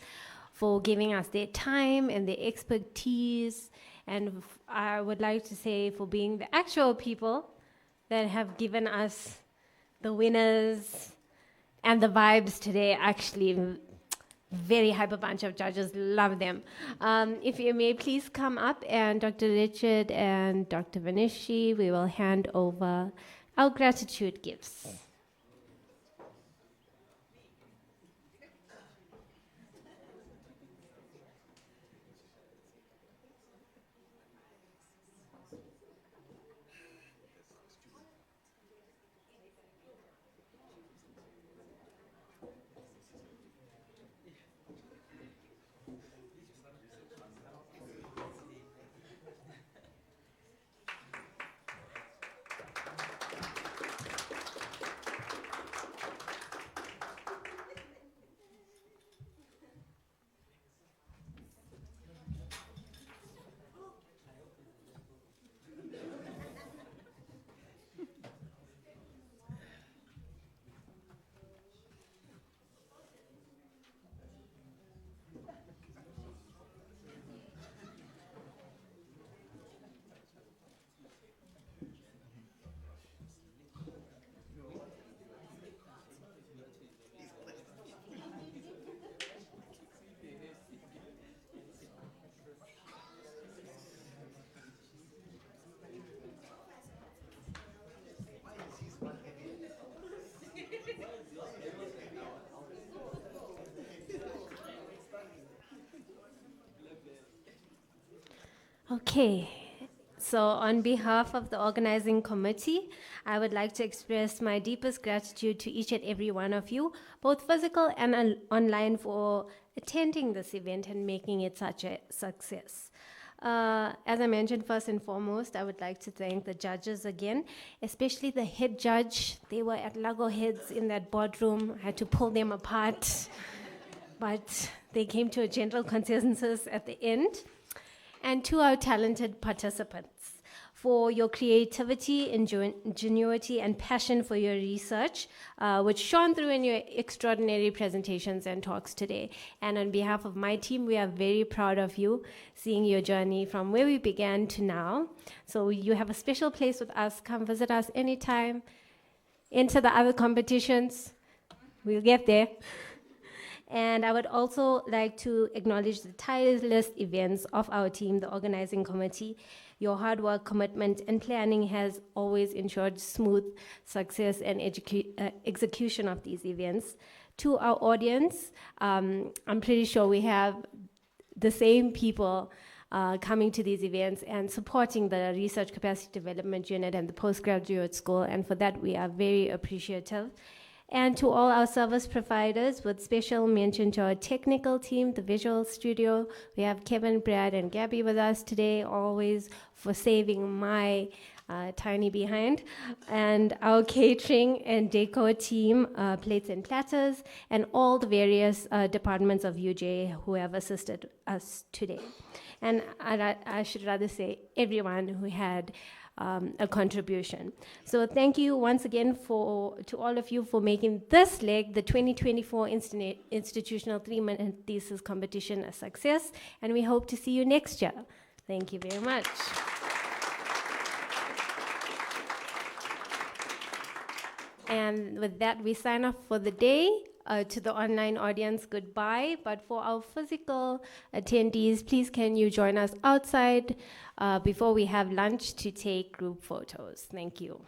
for giving us their time and their expertise. And I would like to say for being the actual people that have given us the winners and the vibes today. Actually, very hyper bunch of judges, love them. If you may please come up, and Dr. Richard and Dr. Vanishi, we will hand over our gratitude gifts. Okay, so on behalf of the organizing committee, I would like to express my deepest gratitude to each and every one of you, both physical and online, for attending this event and making it such a success. As I mentioned, first and foremost, I would like to thank the judges again, especially the head judge. They were at loggerheads in that boardroom. I had to pull them apart, but they came to a general consensus at the end. And to our talented participants, for your creativity, ingenuity, and passion for your research, which shone through in your extraordinary presentations and talks today. And on behalf of my team, we are very proud of you, seeing your journey from where we began to now. So you have a special place with us. Come visit us anytime. Enter the other competitions. We'll get there. And I would also like to acknowledge the tireless events of our team, the organizing committee. Your hard work, commitment, and planning has always ensured smooth success and execution of these events. To our audience, I'm pretty sure we have the same people coming to these events and supporting the Research Capacity Development Unit and the Postgraduate School, and for that we are very appreciative. And to all our service providers, with special mention to our technical team, the visual studio. We have Kevin, Brad, and Gabby with us today, always for saving my tiny behind. And our catering and decor team, plates and platters, and all the various departments of UJ who have assisted us today. And I should rather say everyone who had a contribution. So thank you once again to all of you for making this leg, the 2024 Institutional 3-Minute Thesis Competition, a success, and we hope to see you next year. Thank you very much. And with that, we sign off for the day. To the online audience, goodbye. But for our physical attendees, please can you join us outside before we have lunch to take group photos. Thank you.